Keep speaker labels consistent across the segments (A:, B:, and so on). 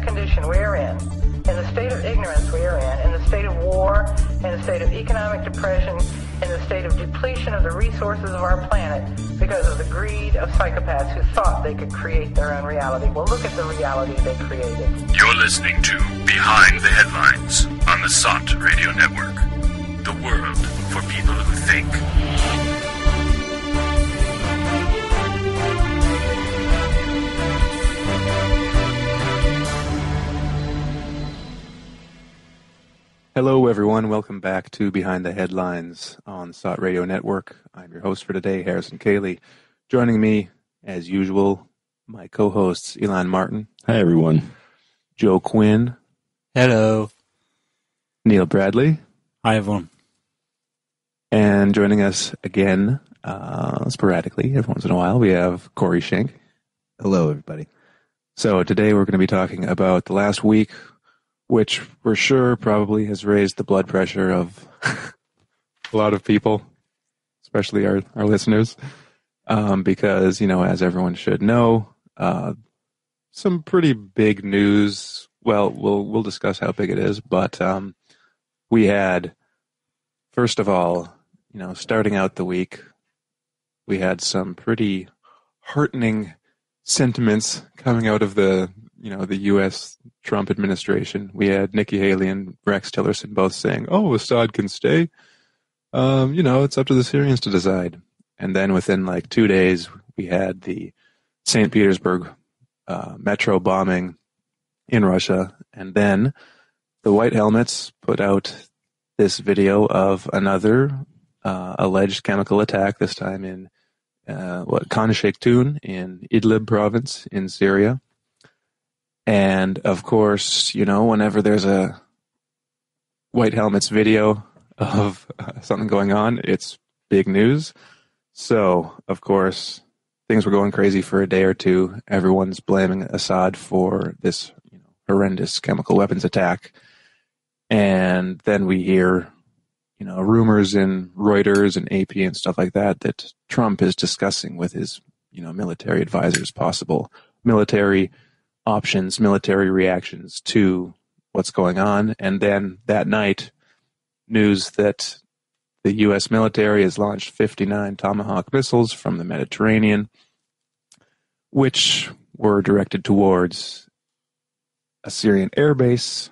A: condition we are in the state of ignorance we are in the state of war, in the state of economic depression, in the state of depletion of the resources of our planet because of the greed of psychopaths who thought they could create their own reality. Well, look at the reality they created.
B: You're listening to Behind the Headlines on the SOT Radio Network. The world for people who think.
C: Hello, everyone. Welcome back to Behind the Headlines on SOT Radio Network. I'm your host for today, Harrison Cayley. Joining me, as usual, my co-hosts, Elon Martin.
D: Hi, everyone.
C: Joe Quinn.
E: Hello.
C: Neil Bradley.
E: Hi, everyone.
C: And joining us again, sporadically, every once in a while, we have Corey Schenk.
F: Hello, everybody.
C: So today we're going to be talking about the last week, which we're sure probably has raised the blood pressure of a lot of people, especially our listeners, because, you know, as everyone should know, some pretty big news. Well, we'll discuss how big it is, but we had, first of all, you know, starting out the week, we had some pretty heartening sentiments coming out of the U.S. Trump administration. We had Nikki Haley and Rex Tillerson both saying, "Oh, Assad can stay. It's up to the Syrians to decide." And then within like 2 days, we had the St. Petersburg metro bombing in Russia, and then the White Helmets put out this video of another alleged chemical attack. This time in Khan Sheikhoun in Idlib province in Syria. And, of course, you know, whenever there's a White Helmets video of something going on, it's big news. So, of course, things were going crazy for a day or two. Everyone's blaming Assad for this, horrendous chemical weapons attack. And then we hear, rumors in Reuters and AP and stuff like that Trump is discussing with his, military advisors possible military options, military reactions to what's going on. And then that night, news that the U.S. military has launched 59 Tomahawk missiles from the Mediterranean, which were directed towards a Syrian airbase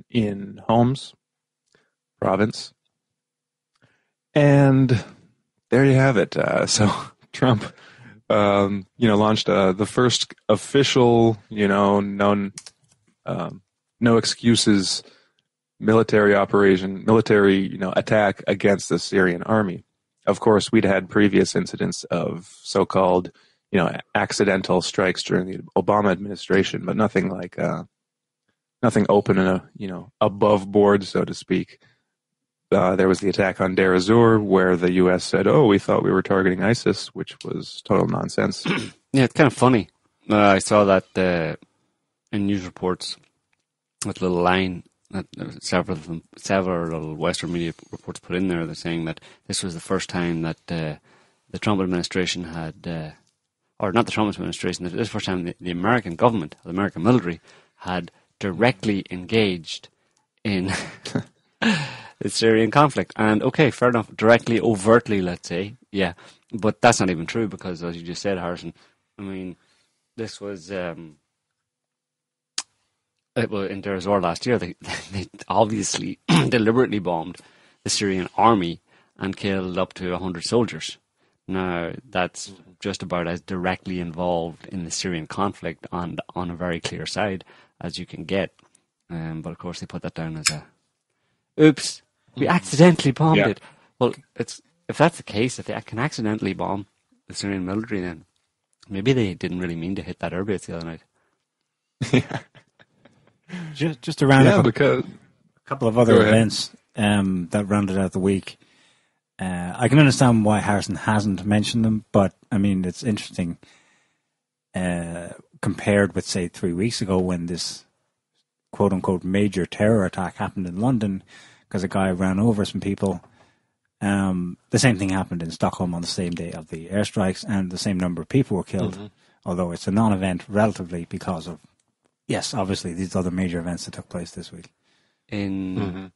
C: in Homs province. And there you have it. So Trump launched the first official, known, no excuses military operation, attack against the Syrian army. Of course, we'd had previous incidents of so-called, accidental strikes during the Obama administration, but nothing like, nothing open and, above board, so to speak. There was the attack on Deir ez-Zor, where the U.S. said, "Oh, we thought we were targeting ISIS," which was total nonsense.
E: Yeah, it's kind of funny. I saw that in news reports, with a little line that several Western media reports put in there. They're saying that this was the first time that the Trump administration had, or not the Trump administration, this was the first time the American government, the American military, had directly engaged in the Syrian conflict. And okay, fair enough, directly, overtly, let's say, yeah. But that's not even true because, as you just said, Harrison, I mean, this was in Deir ez-Zor last year. They obviously deliberately bombed the Syrian army and killed up to 100 soldiers. Now, that's just about as directly involved in the Syrian conflict on a very clear side as you can get. But of course, they put that down as a, oops, we accidentally bombed it. Well, if that's the case, if they can accidentally bomb the Syrian military, then maybe they didn't really mean to hit that airbase the other night.
C: Yeah.
G: Just to round up
C: because
G: a couple of other events that rounded out the week. I can understand why Harrison hasn't mentioned them, but I mean, it's interesting compared with, say, 3 weeks ago when this quote-unquote major terror attack happened in London because a guy ran over some people. The same thing happened in Stockholm on the same day of the airstrikes, and the same number of people were killed, although it's a non-event relatively because of Yes, obviously, these other major events that took place this week.
E: in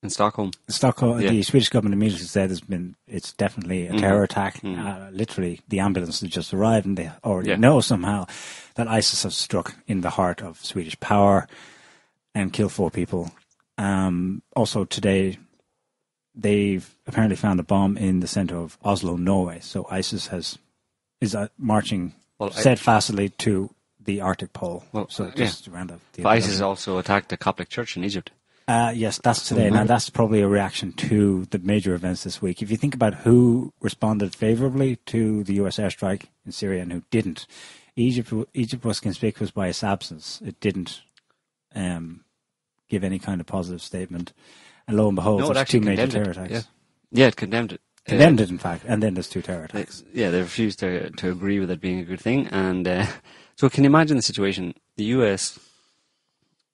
E: Stockholm.
G: Stockholm,
E: Yeah.
G: the Swedish government immediately said it's definitely a terror attack. Literally, the ambulance has just arrived, and they already know somehow that ISIS have struck in the heart of Swedish power and killed 4 people. Also today, they've apparently found a bomb in the center of Oslo, Norway. So ISIS is marching steadfastly to the Arctic Pole. So just around the
E: ISIS also attacked a Coptic church in Egypt.
G: Yes, that's today. Now, that's probably a reaction to the major events this week. If you think about who responded favorably to the U.S. airstrike in Syria and who didn't, Egypt was conspicuous by its absence. It didn't give any kind of positive statement. And lo and behold, there's 2 major terror attacks.
E: Yeah, it condemned it.
G: Condemned it, in fact, and then there's 2 terror attacks.
E: They refused to agree with it being a good thing. And so can you imagine the situation? Imagine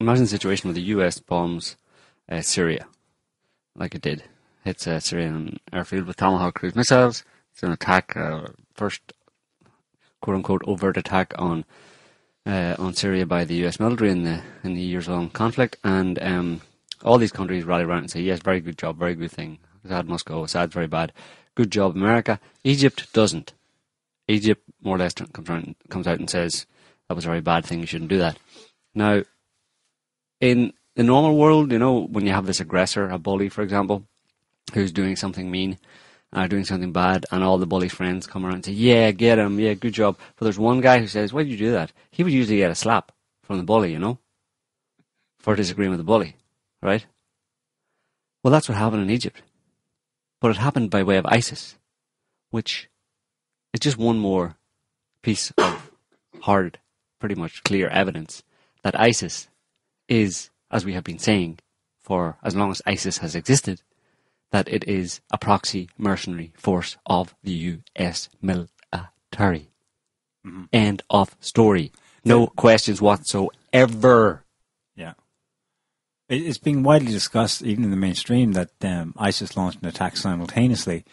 E: the situation where the U.S. bombs Syria, like it did. Hits a Syrian airfield with Tomahawk cruise missiles. It's an attack, first quote-unquote overt attack on Syria by the U.S. military in the years-long conflict. And all these countries rally around and say, yes, very good job, very good thing. Assad must go. Assad's very bad. Good job, America. Egypt doesn't. Egypt more or less comes out and says, that was a very bad thing, you shouldn't do that. Now, in the normal world, when you have this aggressor, a bully, for example, who's doing something mean, doing something bad, and all the bully's friends come around and say, yeah, get him, yeah, good job. But there's one guy who says, why did you do that? He would usually get a slap from the bully, for disagreeing with the bully, right? Well, that's what happened in Egypt. But it happened by way of ISIS, which is just one more piece of hard, pretty much clear evidence that ISIS is, as we have been saying for as long as ISIS has existed, that it is a proxy mercenary force of the U.S. military. End of story. No questions whatsoever.
G: Yeah. It's been widely discussed, even in the mainstream, that ISIS launched an attack simultaneously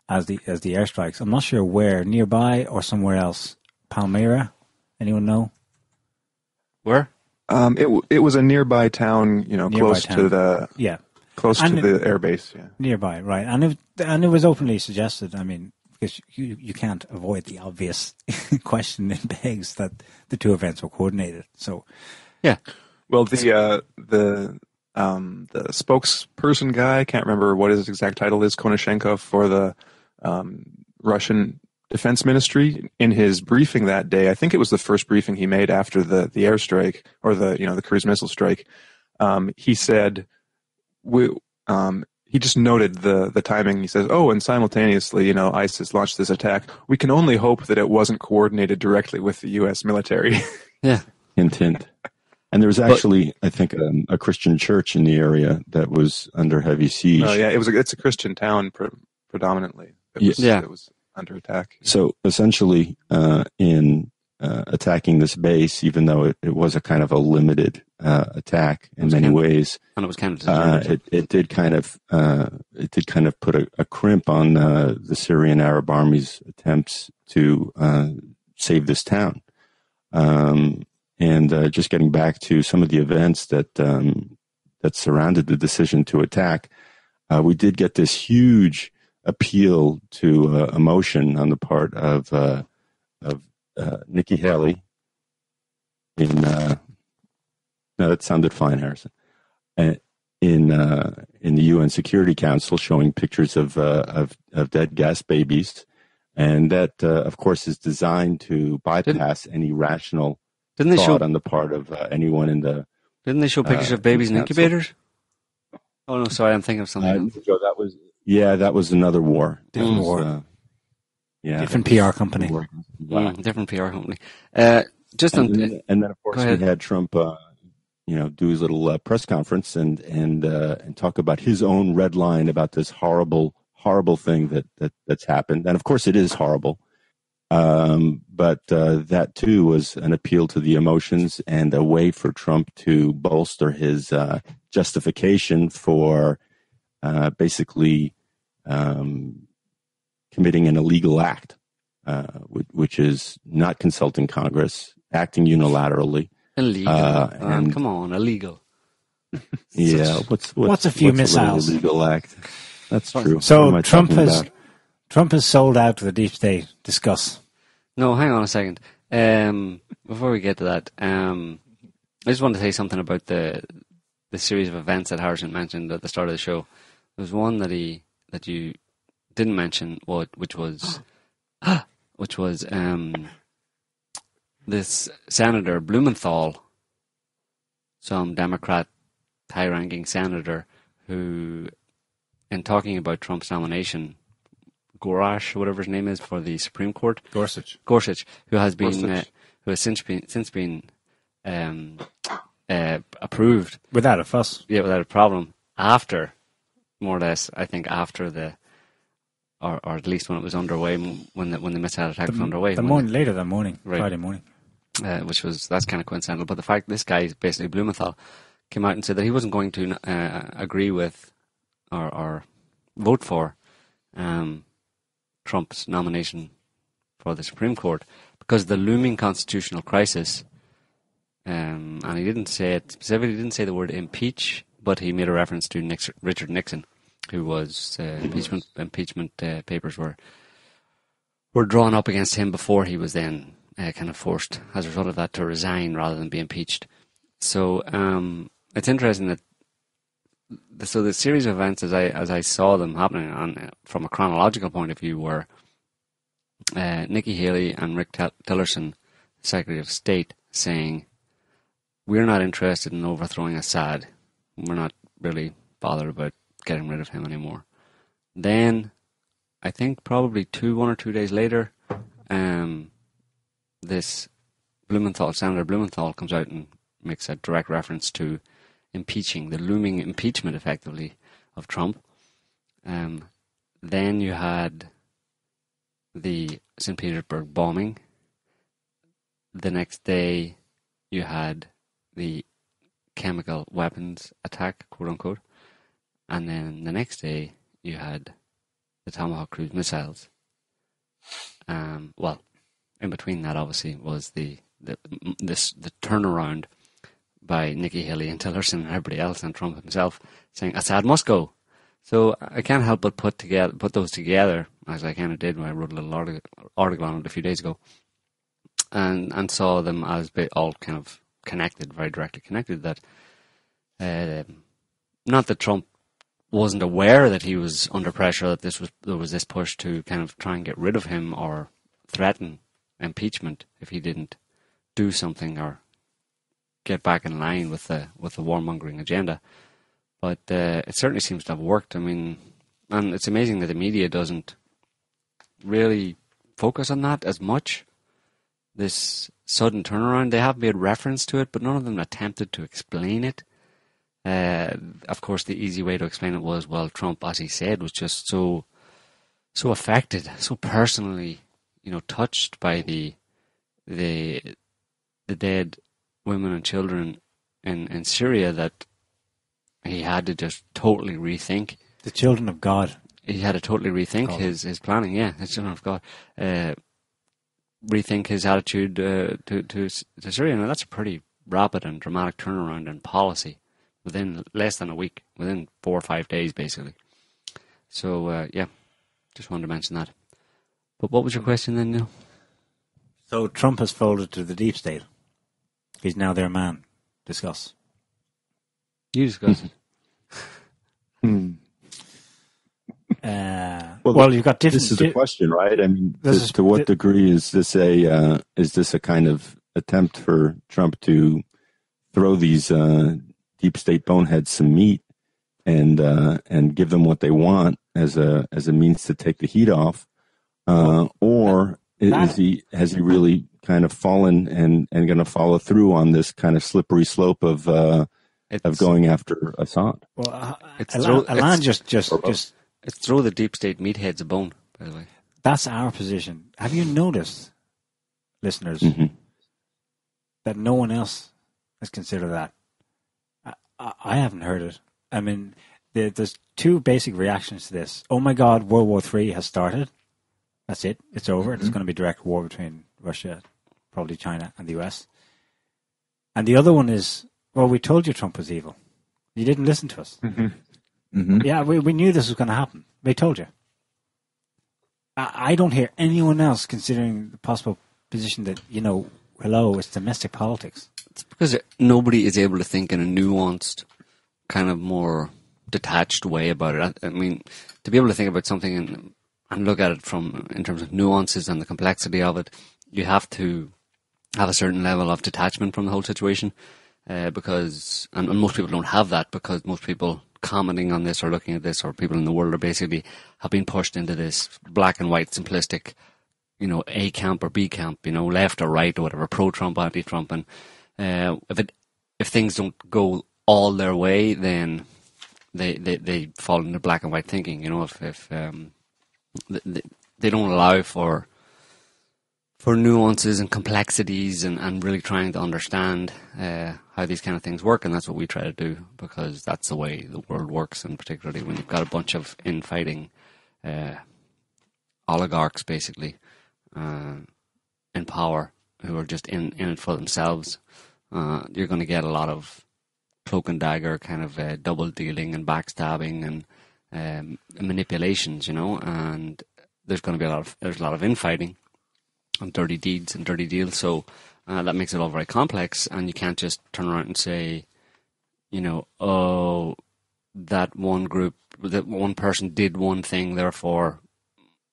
G: as the airstrikes. I'm not sure where, nearby or somewhere else. Palmyra? Anyone know?
E: Where?
C: It was a nearby town, close to the airbase. Yeah.
G: Nearby, right? And it was openly suggested. I mean, because you can't avoid the obvious question it begs that the 2 events were coordinated. So,
C: yeah. Well, the spokesperson guy, I can't remember what his exact title is, Konashenko, for the Russian Defense Ministry, in his briefing that day, I think it was the first briefing he made after the airstrike or the cruise missile strike. He said, he just noted the timing. He says, and simultaneously, ISIS launched this attack. We can only hope that it wasn't coordinated directly with the U.S. military.
E: Yeah.
D: Hint. And there was actually, I think, a Christian church in the area that was under heavy siege.
C: Oh, yeah. It's a Christian town predominantly. It was under attack.
D: So essentially, in attacking this base, even though it was a kind of a limited attack in many ways,
E: and it was kind of
D: it did kind of put a crimp on the Syrian Arab Army's attempts to save this town. And just getting back to some of the events that surrounded the decision to attack, we did get this huge appeal to emotion on the part of Nikki Haley. No, that sounded fine, Harrison. In the UN Security Council, showing pictures of dead gas babies, and that of course is designed to bypass any rational thought on the part of anyone in the.
E: Didn't they show pictures of babies in incubators? Oh no, sorry, I'm thinking of something else.
D: That was another war.
G: Different war. Different PR company.
E: Different PR company.
D: And then of course we had Trump, do his little press conference and talk about his own red line about this horrible thing that's happened. And of course it is horrible. But that too was an appeal to the emotions and a way for Trump to bolster his justification for basically committing an illegal act, which is not consulting Congress, acting unilaterally,
E: Illegal. And come on, illegal.
D: Yeah,
G: what's a few missiles?
D: Illegal act. That's true.
G: So Trump has sold out to the deep state. Discuss.
E: No, hang on a second. Before we get to that, I just want to say something about the series of events that Harrison mentioned at the start of the show. There was one that you didn't mention, which was this Senator Blumenthal, some Democrat high-ranking senator who, in talking about Trump's nomination, Gorsuch, whatever his name is, for the Supreme Court,
C: Gorsuch,
E: who has since been approved
G: without a fuss,
E: without a problem, after, more or less, I think after or at least when it was underway, when the missile attack was underway,
G: later that morning, right. Friday morning,
E: that's kind of coincidental. But the fact this guy, basically Blumenthal, came out and said that he wasn't going to agree with or vote for Trump's nomination for the Supreme Court because of the looming constitutional crisis. And he didn't say it specifically, he didn't say the word impeach, but he made a reference to Richard Nixon, who was impeachment papers were drawn up against him before he was then kind of forced, as a result of that, to resign rather than be impeached. So it's interesting that the series of events as I saw them happening from a chronological point of view were Nikki Haley and Rick Tillerson, Secretary of State, saying, "We're not interested in overthrowing Assad. We're not really bothered about getting rid of him anymore." Then, I think probably 1 or 2 days later, this Senator Blumenthal comes out and makes a direct reference to impeaching, the looming impeachment, effectively, of Trump. Then you had the St. Petersburg bombing. The next day, you had the chemical weapons attack, quote unquote. And then the next day, you had the Tomahawk cruise missiles. In between that, obviously, was the turnaround by Nikki Haley and Tillerson and everybody else, and Trump himself, saying Assad must go. So I can't help but put those together, as I kind of did when I wrote a little article on it a few days ago, and saw them as all kind of connected, very directly connected. That not that Trump wasn't aware that he was under pressure, that there was this push to kind of try and get rid of him or threaten impeachment if he didn't do something or get back in line with the warmongering agenda. But it certainly seems to have worked. I mean, and it's amazing that the media doesn't really focus on that as much. This sudden turnaround, they have made reference to it, but none of them attempted to explain it. Of course, the easy way to explain it was, well, Trump, as he said, was just so affected, so personally, touched by the dead women and children in Syria that he had to just totally rethink.
G: The children of God.
E: He had to totally rethink his planning. Yeah, the children of God. Rethink his attitude to Syria. Now, that's a pretty rapid and dramatic turnaround in policy within less than a week, within 4 or 5 days, basically. So, just wanted to mention that. But what was your question then, Neil?
G: So Trump has folded to the deep state. He's now their man. Discuss.
E: You discuss it.
G: Well, you've got different.
D: This is the question, right? I mean, to what degree is this a kind of attempt for Trump to throw these deep state boneheads some meat and give them what they want as a means to take the heat off, or has he really kind of fallen and going to follow through on this kind of slippery slope of going after Assad?
G: Well, Alain just
E: it's throw the deep state meatheads a bone, by the way.
G: That's our position. Have you noticed, listeners, that no one else has considered that? I haven't heard it. I mean, there's two basic reactions to this. Oh my God, World War III has started. That's it. It's over. There's going to be direct war between Russia, probably China, and the US. And the other one is, well, we told you Trump was evil. You didn't listen to us.
C: Mm-hmm.
D: Mm-hmm.
G: Yeah, we knew this was going to happen. We told you. I don't hear anyone else considering the possible position that, hello, it's domestic politics.
E: It's because nobody is able to think in a nuanced, kind of more detached way about it. I mean, to be able to think about something and look at it in terms of nuances and the complexity of it, you have to have a certain level of detachment from the whole situation, because most people don't have that, because most people commenting on this or looking at this, or people in the world, are basically have been pushed into this black and white simplistic, A camp or B camp, left or right or whatever, pro-Trump, anti-Trump, and if things don't go all their way, then they fall into black and white thinking. If they don't allow for nuances and complexities and really trying to understand how these kind of things work, and that's what we try to do, because that's the way the world works, and particularly when you've got a bunch of infighting oligarchs, basically, in power, who are just in it for themselves. You're going to get a lot of cloak and dagger kind of double dealing and backstabbing and manipulations, and there's going to be a lot of infighting and dirty deeds and dirty deals. So that makes it all very complex, and you can't just turn around and say, oh, that one group, that one person did one thing, therefore,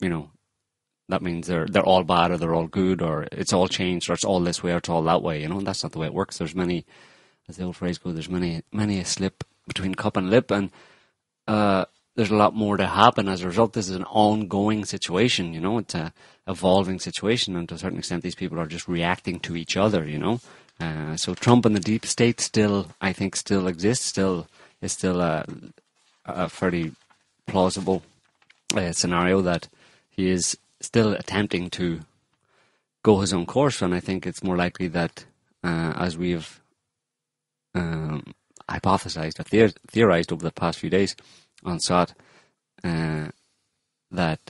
E: that means they're all bad or they're all good, or it's all changed, or it's all this way or it's all that way. And that's not the way it works. There's many, as the old phrase goes, there's many a slip between cup and lip, and there's a lot more to happen as a result. This is an ongoing situation, it's a evolving situation, and to a certain extent these people are just reacting to each other, so Trump and the deep state still exists, is still a fairly plausible scenario that he is still attempting to go his own course, and I think it's more likely that as we've hypothesized or theorized over the past few days on SOT, that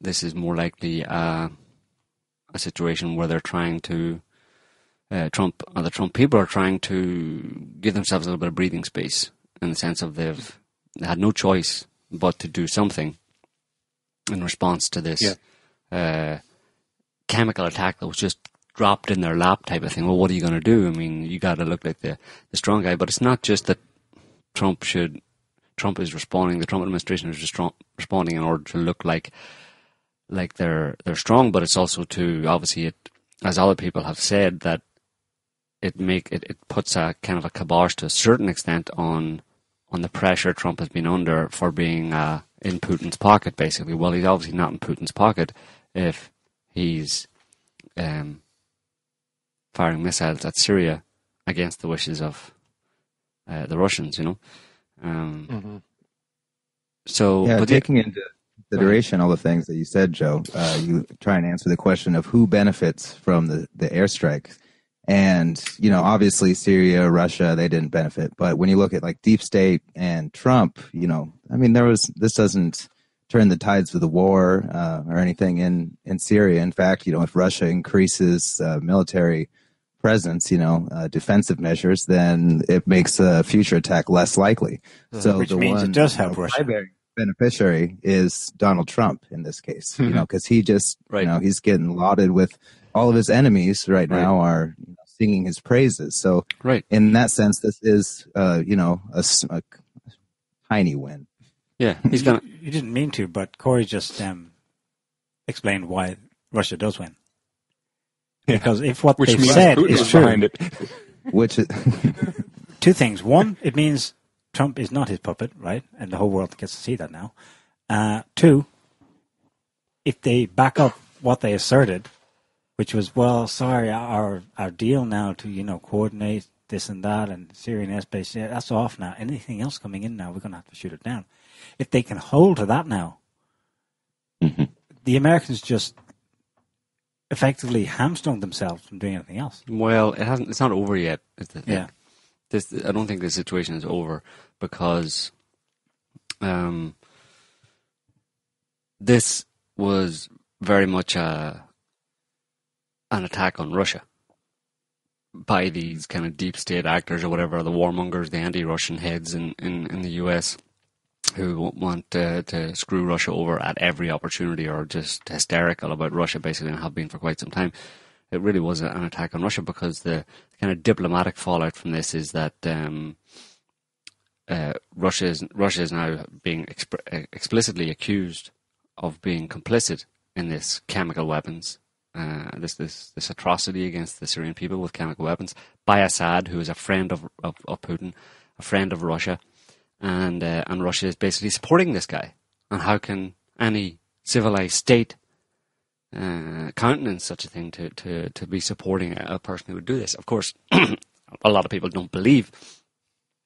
E: this is more likely a situation where they're trying to the Trump people are trying to give themselves a little bit of breathing space, in the sense of they had no choice but to do something in response to this chemical attack that was just dropped in their lap type of thing. Well, what are you going to do? I mean, you got to look like the strong guy, but it's not just that Trump is responding, the Trump administration is just responding in order to look like they're strong, but it's also to, obviously, as other people have said, that it puts a kind of a kibosh to a certain extent on the pressure Trump has been under for being in Putin's pocket, basically. Well, he's obviously not in Putin's pocket if he's firing missiles at Syria against the wishes of the Russians, So,
F: but taking into consideration all the things that you said, Joe, you try and answer the question of who benefits from the airstrike. And, obviously Syria, Russia, they didn't benefit. But when you look at like deep state and Trump, this doesn't turn the tides of the war or anything in Syria. In fact, if Russia increases military presence, defensive measures, then it makes a future attack less likely. So
G: which means it does help Russia.
F: Primary beneficiary is Donald Trump in this case, because he just, he's getting lauded with all of his enemies right now are singing his praises. So in that sense, this is, a tiny win.
E: Yeah,
G: You didn't mean to, but Corey just explained why Russia does win. Because if what they've said is true,
F: which is
G: two things. One, it means Trump is not his puppet, right? And the whole world gets to see that now. Two, if they back up what they asserted, which was, well, sorry, our deal now to, coordinate this and that and Syrian airbase, that's off now. Anything else coming in now, we're going to have to shoot it down. If they can hold to that now, the Americans just effectively hamstrung themselves from doing anything else.
E: Well, it's not over yet. I don't think the situation is over, because this was very much an attack on Russia. by these kind of deep state actors or whatever, the warmongers, the anti-Russian heads in the US, who want to screw Russia over at every opportunity, or just hysterical about Russia basically, and have been for quite some time. It really was an attack on Russia, because the kind of diplomatic fallout from this is that Russia is now being explicitly accused of being complicit in this chemical weapons, this atrocity against the Syrian people with chemical weapons by Assad, who is a friend of Putin, a friend of Russia, and Russia is basically supporting this guy. And how can any civilized state countenance such a thing, to be supporting a person who would do this? Of course, a lot of people don't believe.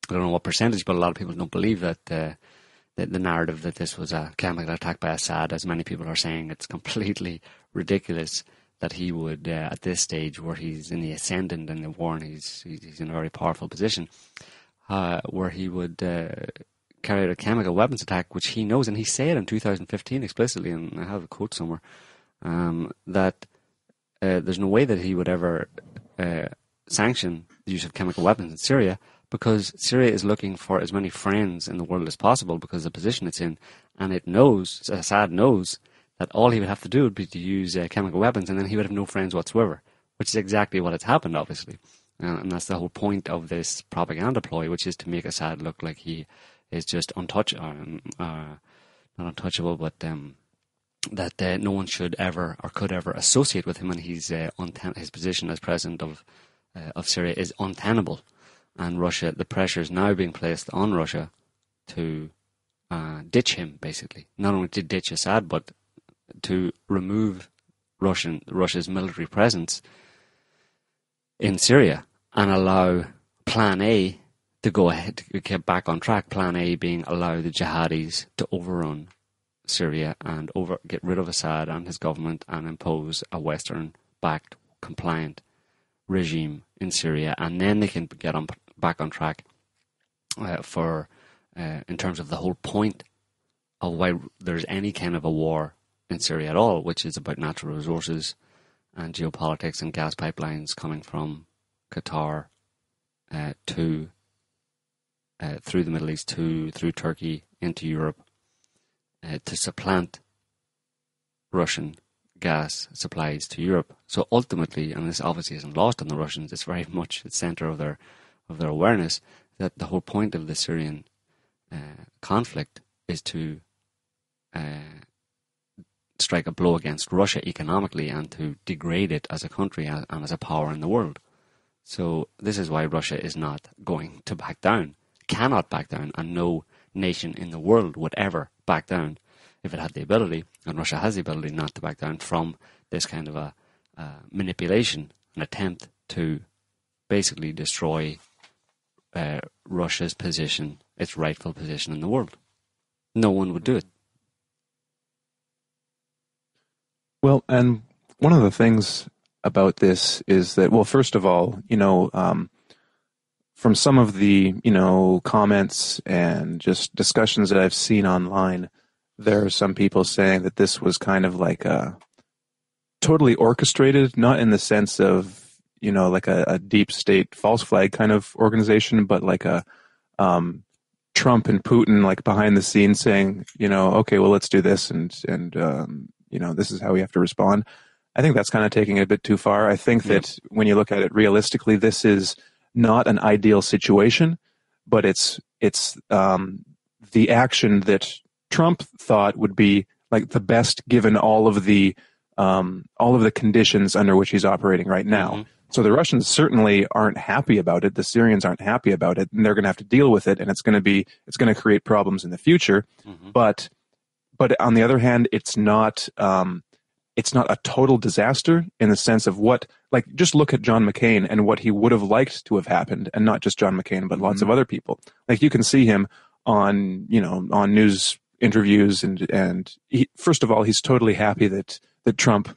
E: I don't know what percentage, but a lot of people don't believe that the narrative that this was a chemical attack by Assad, as many people are saying. It's completely ridiculous that he would, at this stage where he's in the ascendant in the war and he's in a very powerful position, where he would carry out a chemical weapons attack, which he knows, and he said in 2015 explicitly, and I have a quote somewhere, that there's no way that he would ever sanction the use of chemical weapons in Syria, because Syria is looking for as many friends in the world as possible because of the position it's in, and Assad knows that all he would have to do would be to use chemical weapons, and then he would have no friends whatsoever, which is exactly what has happened, obviously. And that's the whole point of this propaganda ploy, which is to make Assad look like he is just untouchable, not untouchable, but that no one should ever or could ever associate with him, and his position as president of Syria is untenable. And Russia, the pressure is now being placed on Russia to ditch him, basically. Not only to ditch Assad, but to remove Russia's military presence in Syria and allow Plan A to go ahead, to get back on track. Plan A being allow the jihadis to overrun Syria and get rid of Assad and his government and impose a Western-backed, compliant regime in Syria, and then they can get back on track in terms of the whole point of why there's any kind of a war in Syria at all, which is about natural resources and geopolitics and gas pipelines coming from Qatar through the Middle East through Turkey into Europe to supplant Russian gas supplies to Europe. So ultimately, and this obviously isn't lost on the Russians, it's very much the center of their awareness, that the whole point of the Syrian conflict is to strike a blow against Russia economically and to degrade it as a country and as a power in the world. So this is why Russia is not going to back down, cannot back down, and no nation in the world would ever back down if it had the ability, and Russia has the ability not to back down from this kind of a manipulation, an attempt to basically destroy Russia's position, its rightful position in the world. No one would do it.
C: Well, and one of the things about this is that, well, first of all, from some of the, comments and just discussions that I've seen online, there are some people saying that this was kind of like a totally orchestrated, not in the sense of, like a deep state false flag kind of organization, but like a Trump and Putin, like behind the scenes saying, okay, well, let's do this. And this is how we have to respond. I think that's kind of taking it a bit too far. I think that when you look at it realistically, this is not an ideal situation, but it's the action that Trump thought would be like the best given all of the conditions under which he's operating right now. Mm-hmm. So the Russians certainly aren't happy about it. The Syrians aren't happy about it, and they're going to have to deal with it, and it's going to create problems in the future. Mm-hmm. But on the other hand, it's not a total disaster in the sense of just look at John McCain and what he would have liked to have happened, and not just John McCain, but lots of other people. Like you can see him on news interviews, and he, first of all, he's totally happy that Trump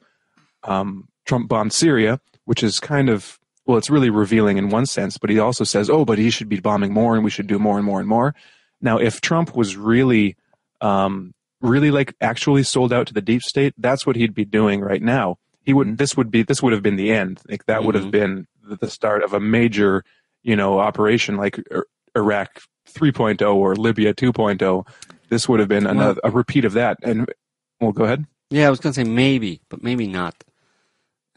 C: bombed Syria, which is kind of, well, it's really revealing in one sense, but he also says, but he should be bombing more and we should do more and more and more. Now, if Trump was really like actually sold out to the deep state, that's what he'd be doing right now. This would have been the end. Like that would have been the start of a major, operation like Iraq 3.0 or Libya 2.0. This would have been a repeat of that. And well, go ahead.
E: Yeah, I was going to say maybe, but maybe not.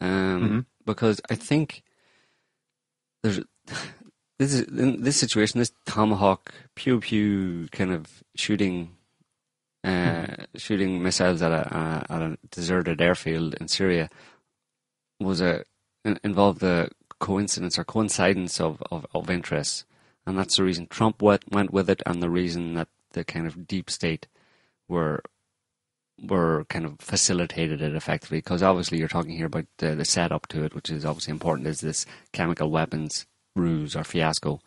E: Because I think in this situation, this Tomahawk pew pew kind of shooting missiles at a deserted airfield in Syria involved the coincidence or coincidence of interests, and that's the reason Trump went with it, and the reason that the kind of deep state were kind of facilitated it effectively, because obviously you're talking here about the setup to it, which is obviously important, is this chemical weapons ruse or fiasco,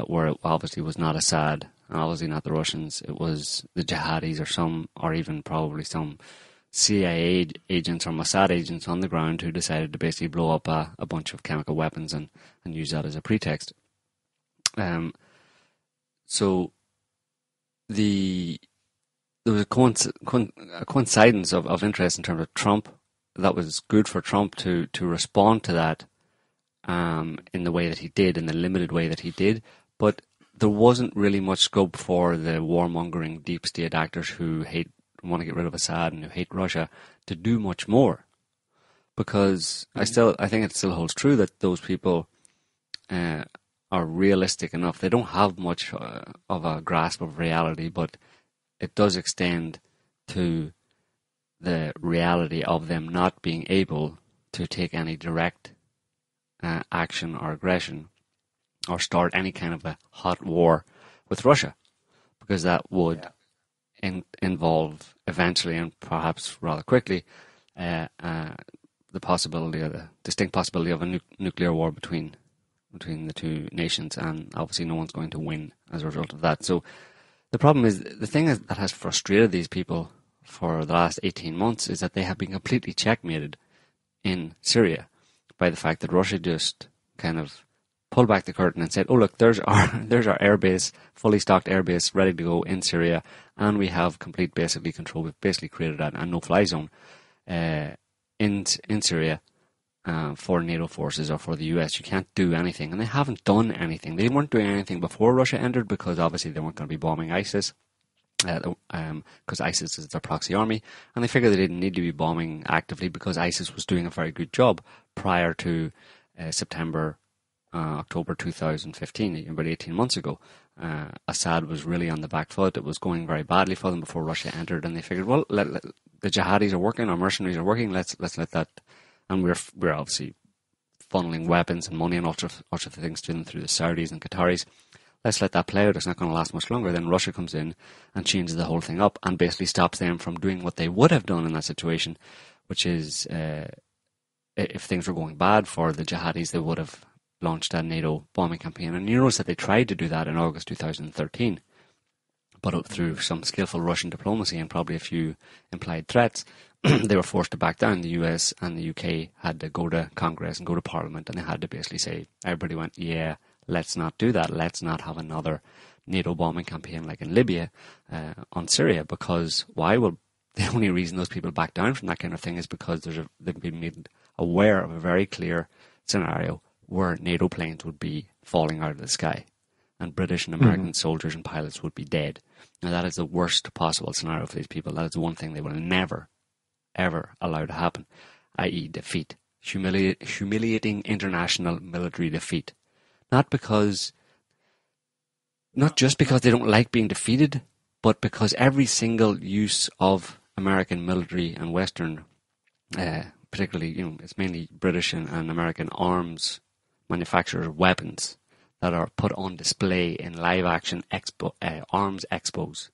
E: where it obviously was not Assad, and obviously not the Russians, it was the jihadis or even probably some CIA agents or Mossad agents on the ground who decided to basically blow up a bunch of chemical weapons and use that as a pretext. So there was a coincidence of interest in terms of Trump that was good for Trump to respond to that in the way that he did, in the limited way that he did, but there wasn't really much scope for the warmongering deep state actors who want to get rid of Assad and who hate Russia to do much more, because I think it still holds true that those people are realistic enough. They don't have much of a grasp of reality, but it does extend to the reality of them not being able to take any direct action or aggression or start any kind of a hot war with Russia, because that would involve eventually and perhaps rather quickly the possibility, or the distinct possibility, of a nuclear war between the two nations, and obviously no one's going to win as a result of that. So the problem is, the thing that has frustrated these people for the last 18 months is that they have been completely checkmated in Syria by the fact that Russia just kind of pulled back the curtain and said, oh look, there's our airbase, fully stocked airbase ready to go in Syria, and we have complete basically control. We've basically created a no-fly zone in Syria for NATO forces or for the US. You can't do anything, and they haven't done anything. They weren't doing anything before Russia entered, because obviously they weren't going to be bombing ISIS, because ISIS is their proxy army, and they figured they didn't need to be bombing actively because ISIS was doing a very good job prior to October 2015, about 18 months ago. Assad was really on the back foot. It was going very badly for them before Russia entered, and they figured, well, the jihadis are working, our mercenaries are working, let's let that, and we're obviously funneling weapons and money and all sorts of things to them through the Saudis and Qataris. Let's let that play out. It's not going to last much longer. Then Russia comes in and changes the whole thing up and basically stops them from doing what they would have done in that situation, which is, if things were going bad for the jihadis, they would have launched a NATO bombing campaign. And you notice that they tried to do that in August 2013, but through some skillful Russian diplomacy and probably a few implied threats, they were forced to back down. The US and the UK had to go to Congress and go to Parliament, and they had to basically say, everybody went, yeah, let's not do that. Let's not have another NATO bombing campaign like in Libya on Syria, because why? Well, the only reason those people back down from that kind of thing is because they've been made aware of a very clear scenario where NATO planes would be falling out of the sky and British and American soldiers and pilots would be dead. Now, that is the worst possible scenario for these people. That is the one thing they will never, ever allow to happen, i.e. defeat. Humiliating international military defeat. Not just because they don't like being defeated, but because every single use of American military and Western, particularly, it's mainly British and American arms manufacturers' weapons that are put on display in live action arms expos,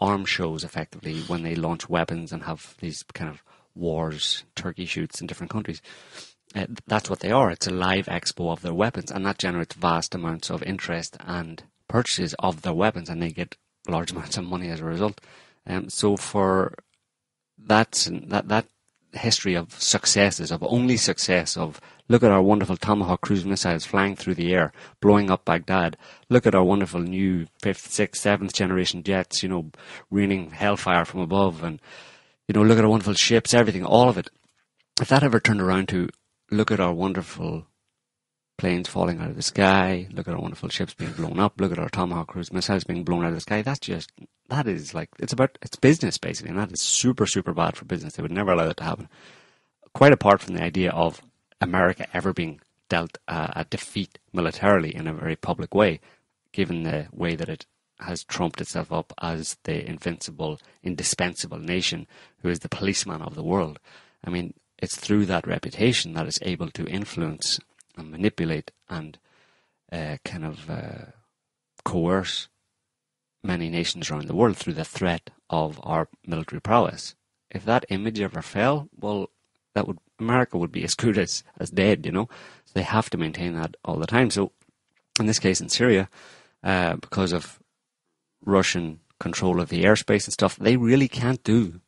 E: arms shows, effectively, when they launch weapons and have these kind of wars, turkey shoots in different countries. That's what they are. It's a live expo of their weapons, and that generates vast amounts of interest and purchases of their weapons, and they get large amounts of money as a result. So for that history of successes, of only success, of look at our wonderful Tomahawk cruise missiles flying through the air, blowing up Baghdad. Look at our wonderful new 5th, 6th, 7th generation jets, raining hellfire from above, and look at our wonderful ships, everything, all of it. If that ever turned around to look at our wonderful planes falling out of the sky. Look at our wonderful ships being blown up. Look at our Tomahawk cruise missiles being blown out of the sky. That is like, it's business basically, and that is super, super bad for business. They would never allow that to happen. Quite apart from the idea of America ever being dealt a defeat militarily in a very public way, given the way that it has trumped itself up as the invincible, indispensable nation who is the policeman of the world. I mean, it's through that reputation that it's able to influence and manipulate and coerce many nations around the world through the threat of our military prowess. If that image ever fell, well, America would be as good as dead, So they have to maintain that all the time. So in this case in Syria, because of Russian control of the airspace and stuff, they really can't do